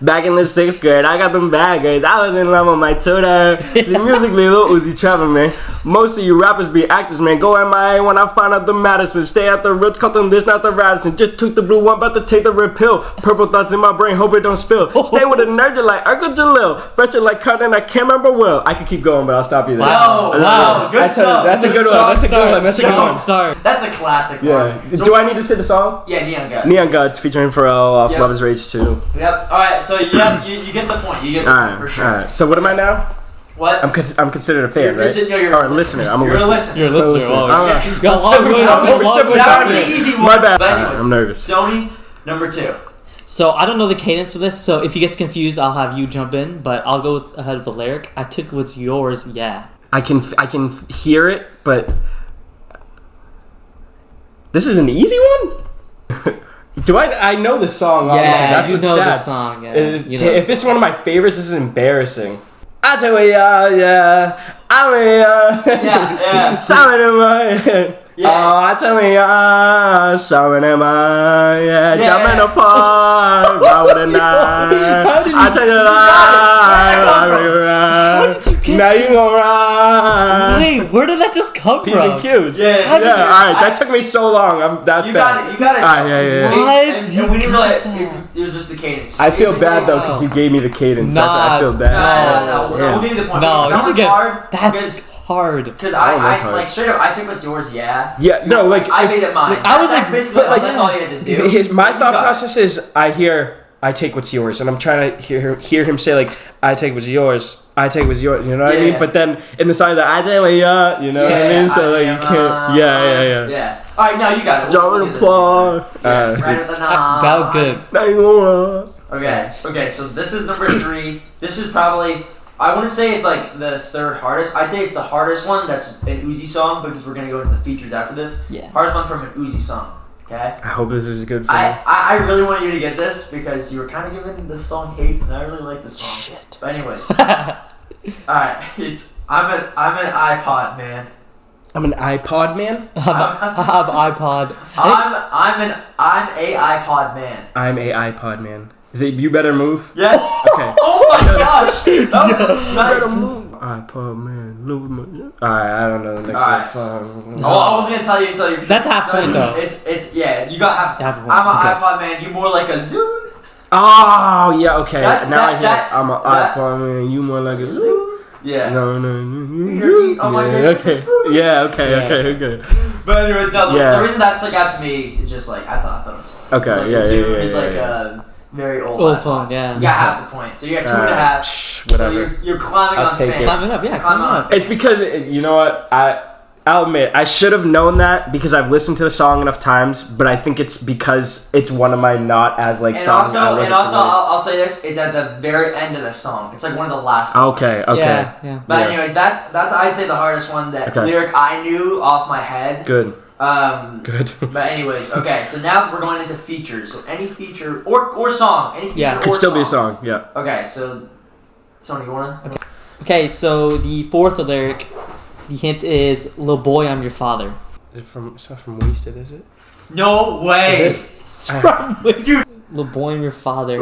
Back in the 6th grade, I got them bad grades. I was in love with my tutor. See, musically, Lil Uzi trapping, man. Most of you rappers be actors, man. Go MIA when I find out the Madison. Stay at the Ritz, cut them this, not the Radisson. Just took the blue one, about to take the red pill. Purple thoughts in my brain, hope it don't spill. Stay with a nerd like Urkel Jalil. Fresher like cotton, I can't remember well. I could keep going, but I'll stop you there. Wow. Good song. That's a good one. That's a good one. That's a good one. That's a classic one. So do I need to say the song? Yeah, Neon Gods. Neon Gods featuring Pharrell off Love Is Rage 2. Yep. All right. So you get the point. You get the point for sure. All right. So what am I now? What? I'm considered a fan, right? You're or a listener. I'm a listener. You're a listener. That was the easy one. My bad. But anyways, I'm nervous. Sony, number 2. So I don't know the cadence of this, so if he gets confused, I'll have you jump in, but I'll go ahead of the lyric. I took what's yours, yeah. I can hear it, but this is an easy one? Do I know the song, obviously. Yeah, That's you what's know sad. the song, yeah. If it's one of my favorites, this is embarrassing. I tell you, yeah. I mean, Yeah. Something Yeah. Oh, I tell me, something yeah. Yeah. Jumping apart, why would I not? I tell you, How did you get now you gonna ride. Wait, where did that just come P's from? and Q's. Yeah. How did Yeah, you- alright, that took me so long. That's You bad. got it. You got it. Alright, yeah. What? And we didn't got really. that. It was just the cadence. I feel Basically, bad though because you gave me the cadence. That's why I feel No, bad. no. Damn. We'll give you the point. No, that you was should get. hard. That's hard. Because Oh, that's I hard. like straight up. I took what's yours. Yeah. Yeah, no, like I made it mine. I was That's like- basically but, like, that's all you had to do. my You thought got it. process is I take what's yours, and I'm trying to hear him say like I take what's yours, I take what's yours. You know what I mean? Yeah. But then in the song that I take what yours, you know what I mean? So like you can't. Yeah. Yeah. All right, now you got it. John do applause. this. Yeah, right at the That was good. Now you wanna. Okay. So this is number 3. This is probably. I wouldn't say it's like the third hardest. I'd say it's the hardest one. That's an Uzi song because we're gonna go into the features after this. Yeah. Hardest one from an Uzi song. Okay. I hope this is good for you. I really want you to get this because you were kind of giving this song hate, and I really like this song. Shit. But anyways, all right. I'm an iPod man. I'm an iPod man. I have iPod. I'm a iPod man. I'm a iPod man. Is it You Better Move? Yes. Okay. Oh my gosh, that was a snipe. iPod man. Alright, I don't know the next Alright. song. Oh, I wasn't gonna tell you until you. That's half point, though. It's yeah. You got half. Half point, I'm an okay. iPod man. You more like a Zoom. Oh yeah, okay. That's- now I that- hear. that- I'm an that- iPod man. You more like a zoo. Zoom. Yeah. No. You're eating on my Yeah, name with okay. a spoon. Yeah. Okay. Yeah. Okay. But anyways, no. Yeah. The reason that stuck out to me is just like I thought it was funny. Okay, It's like yeah, a Zoom yeah, is yeah, like yeah. a very old. Old iPod. phone, yeah. You got half the point. So you got 2.5. So Whatever. you're climbing I'll on take fame. it. Climbing up, yeah, climbing up. It's because you know what I'll admit I should have known that because I've listened to the song enough times, but I think it's because it's one of my not as like And songs. I also, wasn't familiar. I'll say this: it's at the very end of the song. It's like one of the last. Okay. Yeah. But Yeah. anyways, that's I'd say the hardest one. That Okay. lyric I knew off my head. Good. Good. But anyways, okay. So now we're going into features. So any feature or song, any feature Yeah. or Could still be a song. Yeah. Okay, so Sony, you wanna? Okay, so the fourth lyric, the hint is "Lil boy, I'm your father." Is it from? It's not from Wasted, is it? No way. It's from Wasted. Lil boy, I'm your father. You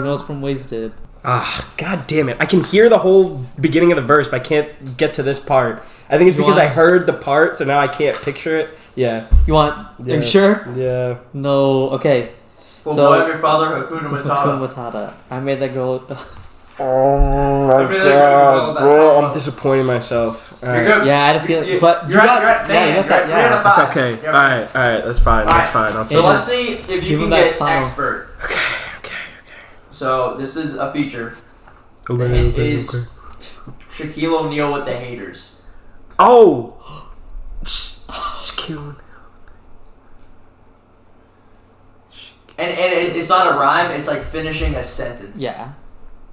know it's from Wasted. Ah, god damn it! I can hear the whole beginning of the verse, but I can't get to this part. I think it's You because I want- heard the part, so now I can't picture it. Yeah. You want? Are you sure? Yeah. No. Okay. Well, So- boy, I'm your father, Hakuna Hakuna Matata. Matata. I made that girl. Oh my I really remember that bro! title. I'm disappointing myself. You're Alright. good. Yeah, I had a feeling, but you're you got- at yeah, fan. you You're got that, at 3 out yeah. of It's 5. okay. You're Alright, that's fine. That's Alright. fine. I'll So take Yeah. it. let's see if Give you him can that get final. expert. Okay. So this is a feature. The hint is Shaquille O'Neal with the haters. Oh! Shaquille. And it's not a rhyme. It's like finishing a sentence. Yeah.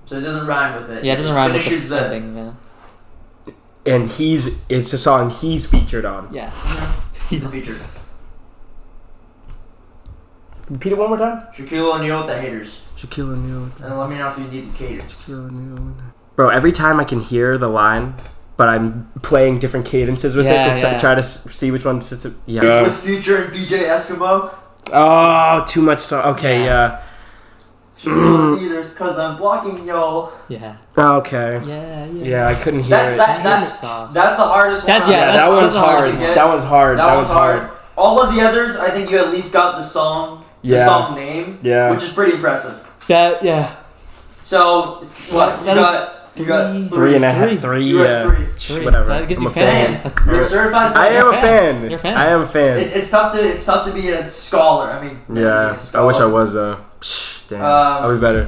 So it doesn't rhyme with it. Yeah, it doesn't just rhyme with finishes the ending. Yeah. And it's a song he's featured on. Yeah. the feature. Repeat it one more time. Shaquille O'Neal with the haters. Shaquille O'Neal. And let me know if you need the cadence. Shaquille O'Neal. Bro, every time I can hear the line, but I'm playing different cadences with Yeah, it to yeah. try to see which one sits. Yeah. It's with Future and DJ Eskimo. Oh, too much song. Okay, yeah. Shaquille haters, cause I'm blocking y'all. Yeah. Okay. Yeah. Yeah, I couldn't hear That's it. that's Sauce. that's the hardest one. That's- yeah, Yeah, that's- that one's that's hard hard. to get. That one's hard. That one's hard. hard. All of the others, I think you at least got the song, the Yeah. song name, Yeah. which is pretty impressive. That yeah. So what you That got? is Three and a half. Three. Three. You got Yeah. three. Three. Whatever. So that gives I'm you a fan. fan. You're a certified. I am a fan. fan. You're a fan. I am a fan. It's tough to be a scholar. I mean, being Yeah. a I scholar. wish I was though. Damn. I'll be better.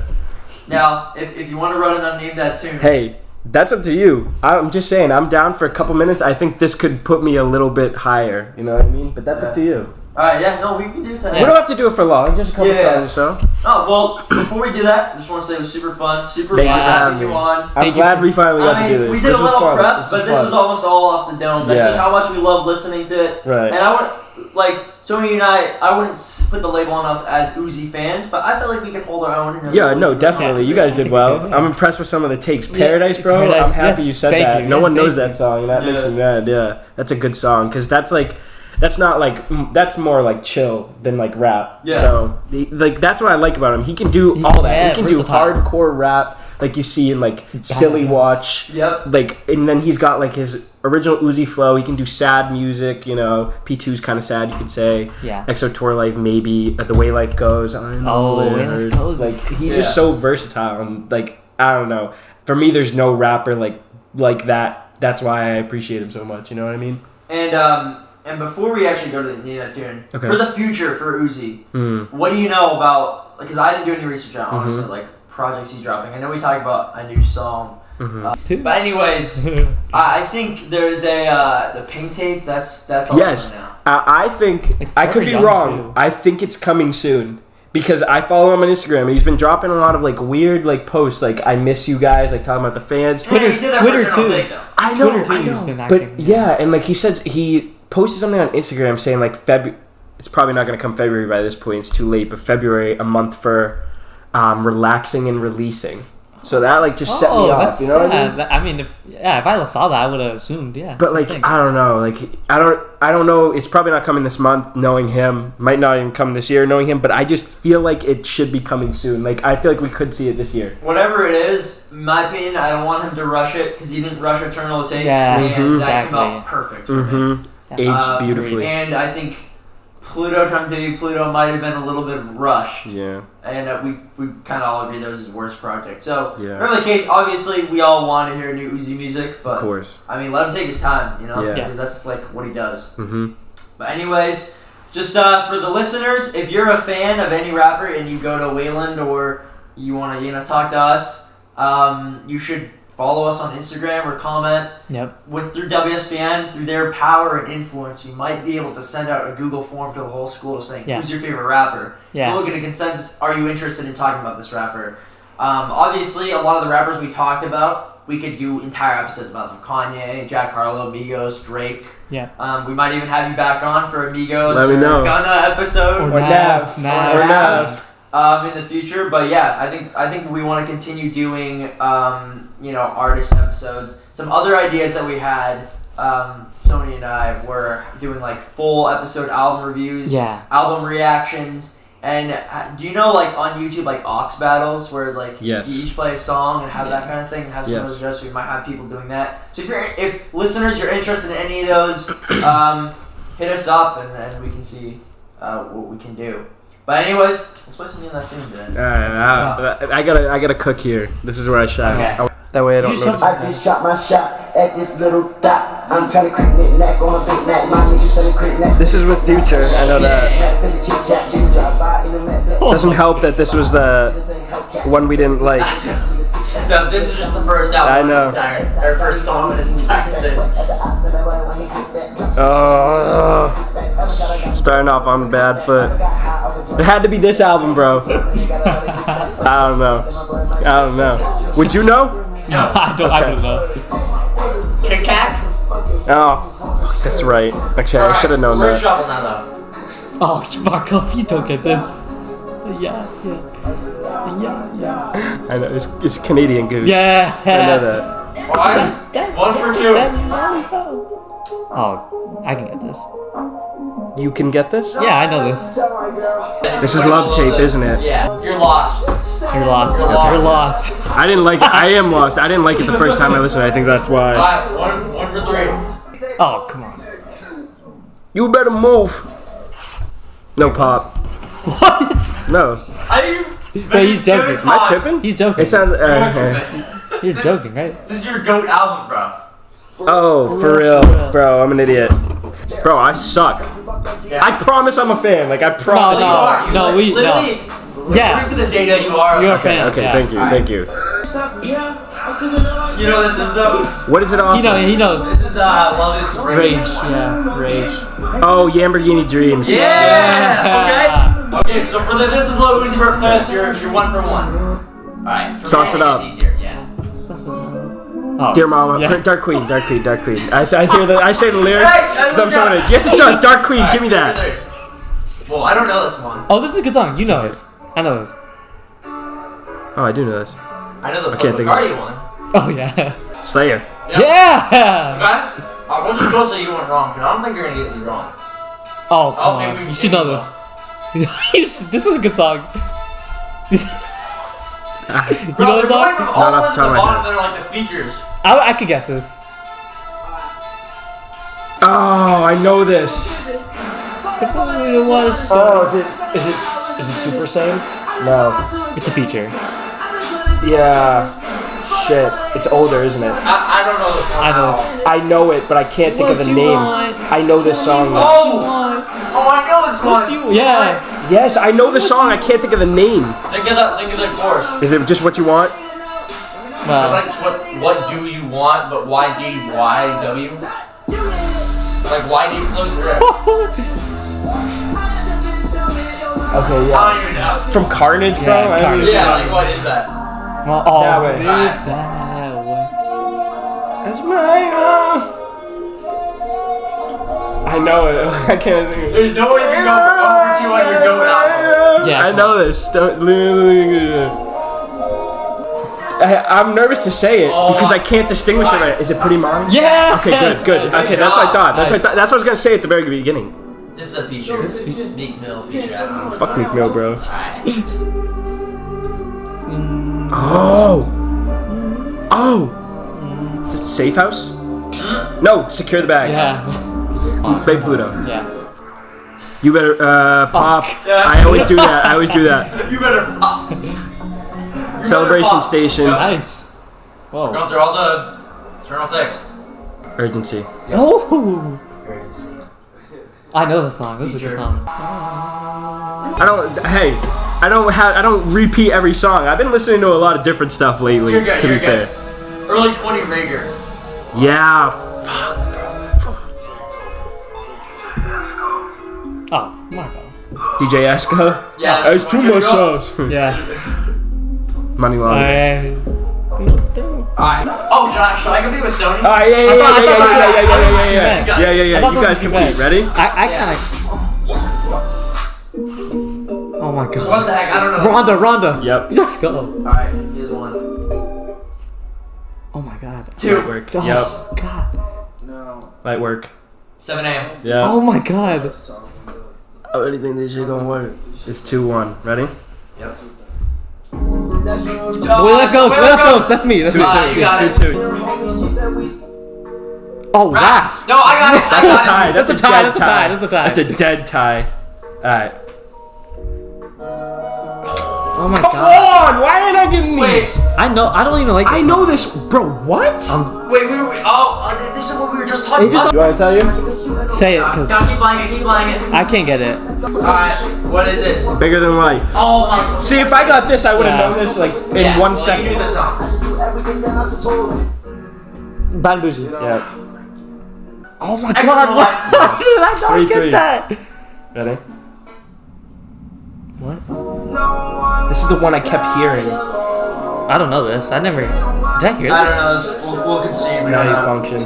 Now, if you want to run and unnamed that tune, Hey, that's up to you. I'm just saying, I'm down for a couple minutes. I think this could put me a little bit higher. You know what I mean? But that's up to you. all right, yeah, no, we can do that. We don't have to do it for long. Just a couple Yeah. songs or so. Oh well, before we do that, I just want to say it was super fun, super Thank fun you for having having you me. on. I'm Thank you glad for- we finally got I to do mean, this. we did This a was little fun. prep, This but was this fun. was almost all off the dome. That's Yeah. just how much we love listening to it. Right. And I want, like, So you and I wouldn't put the label on us as Uzi fans, but I feel like we could hold our own. Yeah, no, definitely. You guys did well. I'm impressed with some of the takes. Paradise, bro. Paradise, I'm happy yes, you said thank that. you, No yeah, one knows thank that song, and that makes me mad. Yeah, that's a good song because that's not like that's more like chill than like rap. Yeah. So that's what I like about him. He can do all that. Yeah, He can versatile. do hardcore rap, like you see in like Silly Watch. Yep. Like, and then he's got like his original Uzi flow. He can do sad music. You know, P2's kind of sad, you could say. Yeah. EXO Tour Life, maybe The Way Life Goes. I know. Oh, Way Life Goes is Like he's just so versatile and like I don't know. For me, there's no rapper like that. That's why I appreciate him so much. You know what I mean? And before we actually go to the name of that tune, Okay. for the future for Uzi, what do you know about? Because I didn't do any research on honestly, like projects he's dropping. I know we talked about a new song, but anyways, I think there's the Pink Tape. That's all Yes, now. I think Like, I could be Forever Young, wrong. too. I think it's coming soon because I follow him on Instagram and he's been dropping a lot of like weird like posts like I miss you guys, like talking about the fans. Twitter, he did that Twitter for Eternal too. Take, though. I know, Twitter too, I he's know. been acting. But yeah, and like he says he posted something on Instagram saying like it's probably not going to come February by this point. It's too late, but February, a month for relaxing and releasing. So that like just set me off. That's You know what I sad. mean? I mean, if I saw that, I would have assumed, yeah. But same like thing. I don't know, like I don't know. It's probably not coming this month. Knowing him, might not even come this year. Knowing him, but I just feel like it should be coming soon. Like I feel like we could see it this year. Whatever it is, in my opinion, I don't want him to rush it because he didn't rush Eternal Take, Yeah, and that exactly. came out perfect for me. Aged beautifully. And I think Pluto Time Baby Pluto might have been a little bit rushed. Yeah. And we kind of all agree that was his worst project. So, Yeah. whatever the case, obviously we all want to hear new Uzi music, but Of course. I mean, let him take his time, you know, Yeah. because that's like what he does. Mm-hmm. But anyways, just for the listeners, if you're a fan of any rapper and you go to Wayland or you want to talk to us, you should follow us on Instagram or comment. Yep. Through WSBN, through their power and influence, you might be able to send out a Google form to the whole school saying, Yeah. who's your favorite rapper? Yeah. We'll get a consensus. Are you interested in talking about this rapper? Obviously, a lot of the rappers we talked about, we could do entire episodes about them. Kanye, Jack Harlow, Migos, Drake. Yeah. We might even have you back on for a Migos Let me know. or Gunna episode. Or Nav. Nav. Or Nav. In the future, but yeah, I think we want to continue doing artist episodes. Some other ideas that we had, Sony and I were doing like full episode album reviews, album reactions, and do you know like on YouTube like aux battles where like Yes. you each play a song and have that kind of thing, have some of those judges. We might have people doing that. So if listeners you're interested in any of those, hit us up and we can see what we can do. But anyways, let's play something in that tune then. I gotta cook here. This is where I shine. Okay. That way I don't notice. I just shot my shot at this little dot. I'm trying to creep it neck on a big neck. My niggas selling creep neck. This is with Future. I know that. Doesn't help that this was the one we didn't like. No, this is just the first album. I know. Our first song of this entire thing. Starting off on a bad foot. It had to be this album, bro. I don't know. Would you know? No, I don't know. Kit Kat? Oh, that's right. Actually, I should have known We're in that. trouble now, though. Oh, you fuck off! You don't get this. Yeah. I know. It's Canadian Goose. Yeah. I know that. Alright, 1 for 2. Oh, I can get this. You can get this? Yeah, I know this. This is Love Tape, isn't it? Yeah, you're lost. You're lost. You're lost. You're lost. I didn't like it. I am lost. I didn't like it the first time I listened. I think that's why. Alright, 1 for 3. Oh, come on. You better move. No pop. What? No. Wait, he's joking. Am I tripping? He's joking. It sounds. You're joking, right? This is your GOAT album, bro. Oh, for real, bro. I'm an idiot. Bro, I suck. I promise I'm a fan. Like I promise. You are. No, we- no. literally, Yeah. according to the data, you are. You're a Okay, fan. okay, yeah. thank you. You know this is though. What is it off? He knows. This is Love Is Rage. Yeah, Rage. Oh, Lamborghini Dreams. Yeah. Okay, so for this is Lil Uzi Vert playlist, you're 1 for 1. Alright. Sauce it up. It's easier. Yeah. Oh, Dear Mama, yeah. Dark Queen. I hear the lyrics because I'm sorry. Yes, it does. Dark Queen, give me that. Well, I don't know this one. Oh, this is a good song. You know this. I know this. Oh, I do know this. I know the can't think of Bacardi one. Oh yeah. Slayer. Yep. Yeah. Okay. We'll just go say you went wrong, because I don't think you're gonna get these wrong. Oh come maybe on. we You should can know this. This is a good song. You Bro, know they're this going song? from all the Not ones off at the the top of my bottom head. that are like the features. I could guess this. Oh, I know this. It was. Oh, is it Super Saiyan? No. It's a feature. Yeah. Shit. It's older, isn't it? I don't know this one. I know at this. all. I know it, but I can't think of What the you name. want? I know this song. though. Oh, I know this one. Yeah. Yes, I know the song. I can't think of the name. Think of the chorus. Is it just what you want? It's Well, like what do you want, but YDYW? Like why do you look for it? Okay, I don't even know. From Carnage, bro. Yeah, I don't Carnage. even- Yeah, like what is that? well, oh, That way. that way. That's my I know it. I can't think of it. There's no way you can go for over 2 on your GOAT album. Yeah, I know this. I'm nervous to say it because I can't distinguish it. Right. Is it Pretty Mom? Yeah. Okay, good. Okay, that's what I thought. That's what I was gonna say at the very beginning. This is a feature. Meek Mill feature. I don't know. Fuck Meek Mill, bro. Alright. Oh. Is it Safe House? No, Secure the Bag. Yeah. Baby Pluto. Yeah. You better pop. Yeah. I always do that. You better pop. Celebration pop. Station. Nice. Whoa. Going through all the journal text. Urgency. Oh. I know the song. This is a good Feature. song. I don't repeat every song. I've been listening to a lot of different stuff lately. You're good. To You're be good. fair. Early 20 Rager. Yeah. Oh, my God. DJ Esco. Yeah. There's too much songs. sauce. Yeah. Money laundering. Alright. Oh, should I compete with Sony? Alright, I thought yeah. I thought You this guys was compete. bad. Ready? I Yeah. kind of. Oh my What God. the heck? I don't know. Ronda. Yep. Let's go. Alright, here's one. Oh my God. Light 2. work. Oh, Yep. God. Light work. 7 a.m. Yeah. Oh my God. I really think this shit gonna work. It's 2-1. Ready? Yep. We left ghost. That's me. That's me. You got it. 2-2. Oh, Raph. No, I got it. I That's a got tie. it. That's a That's a tie, dead that's a tie. tie, that's a tie. That's a dead tie. Alright. Oh my Come God. on! Why ain't I getting Wait, these? I don't even like this I song. know this, bro. What? wait. Oh, this is what we were just talking Is this about. You want to tell you? Say it, because No, keep playing it. I can't get it. Alright, what is it? Bigger than life. Oh my. See, if I got this, I would have Yeah. known this like in Yeah, 1 well, second. You do the song. Bad Bougie. Yeah. Oh my Extra God. life. How did I not 3-3. get that? Ready? What? This is the one I kept hearing. I don't know this. I never. Did I hear I this? don't know. We'll concede. We Naughty don't know. function.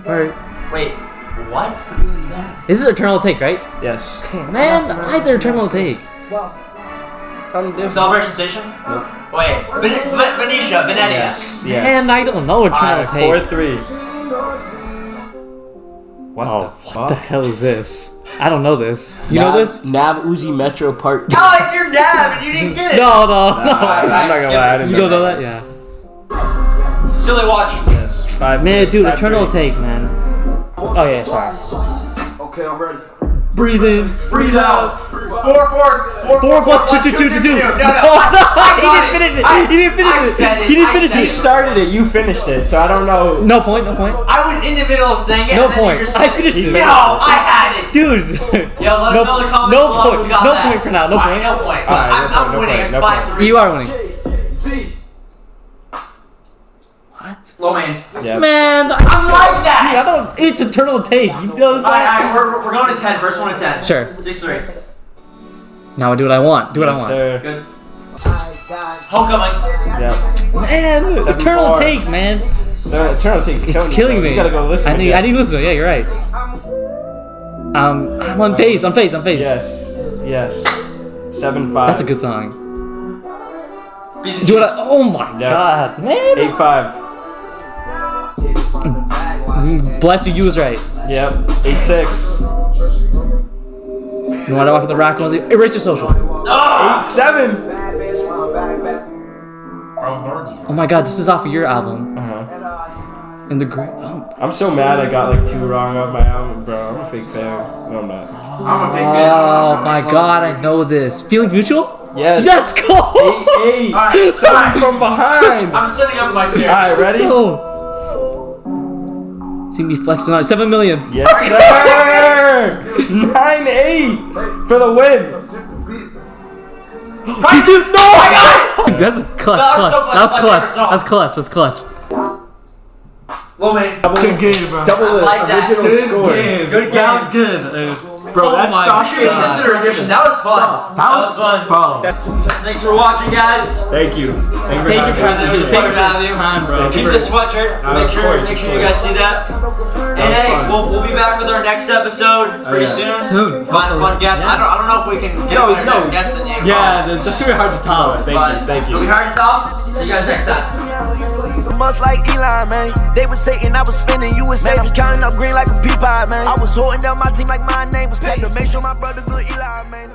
Or, Wait, what? this is Eternal Take, right? Yes. Okay, man, why is there Eternal Take? Celebration Station? Nope. Wait, Venetia. Yes. Man, I don't know Eternal Alright, Take. 4-3. What Oh, the what fuck? the hell is this? I don't know this. You know this? Nav Uzi Metro Part 2. Oh, it's your dad, and you didn't get it. No. I'm not gonna lie, I didn't You don't know that? Yeah. Silly watch. Yes. 5-3. Man, dude, 5-3. Eternal Take, man. Oh yeah, sorry. Okay, I'm ready. Breathe in, Breathe out. 4 4 plus 2 2 2 2 2. No, He didn't finish it. He didn't finish I it. said it. He didn't I finish said You it. started it, you finished it, so I don't know. No point. No point. I was in the middle of saying it. No and then point. you just I said finished it. No, I had it. Dude. Yo, let us know in the comments no below point. if we got No that. point for now. No Alright, point. no point. Alright, I'm no point, winning. no It's point, 5-3. You are winning. What? Low man. Yeah. Man, I'm like Dude, I that. don't. It's Eternal Take. You see how this? Alright, we're going to 10. First one to 10. Sure. 6-3. Now I do what I want. Do what I Yes, want. sir. Good. Homecoming. Yeah. Man, 7-4. Eternal Take, man. So Eternal Take's It's killing me. You gotta go listen I need. again. I need to listen. Yeah, you're right. I'm on pace. Yes. Yes. 7-5. That's a good song. Bees and Do it. Keys. Oh my god, man. 8-5. Bless you. You was right. Yep. 8-6. No matter what the rack was. Erase your social. 8-7. Oh my god, this is off of your album. Uh-huh. And the great. Oh. I'm so mad I got like 2 wrong off my album, bro. I'm a fake fan. No, I'm not. I'm a big fan. Oh my god, I know this. Feeling Mutual? Yes. Let's go! 8-8. Alright, Something from behind. I'm setting up my chair. Alright, ready? Go. See me flexing on 7 million. Yes, sir. 9-8 for the win. Price is no! I got it! That's clutch, That was clutch. so That was my clutch. favorite song. That's clutch. That's clutch. Well, man. Good game, bro. Double I like that. original Good score. game. Good game. That was good. Bro, that's You Sasha. should consider edition. That was fun. That was fun. Bro. Thanks for watching, guys. Thank you. Thank you for Thank you having for me. Thank you for having you. time, bro. Keep the sweatshirt. Make sure you guys see that. And hey, we'll be back with our next episode pretty soon. Soon. Fun guest. I don't know if we can get a better guest than you. Yeah, that's very hard to top. Thank you. It'll be hard to top. See you guys next time. Much like Eli, man. They was taking, I was spinning, you was saving. Counting up green like a pea pie, man. I was holding down my team like my name was paid. To make sure my brother good Eli, man.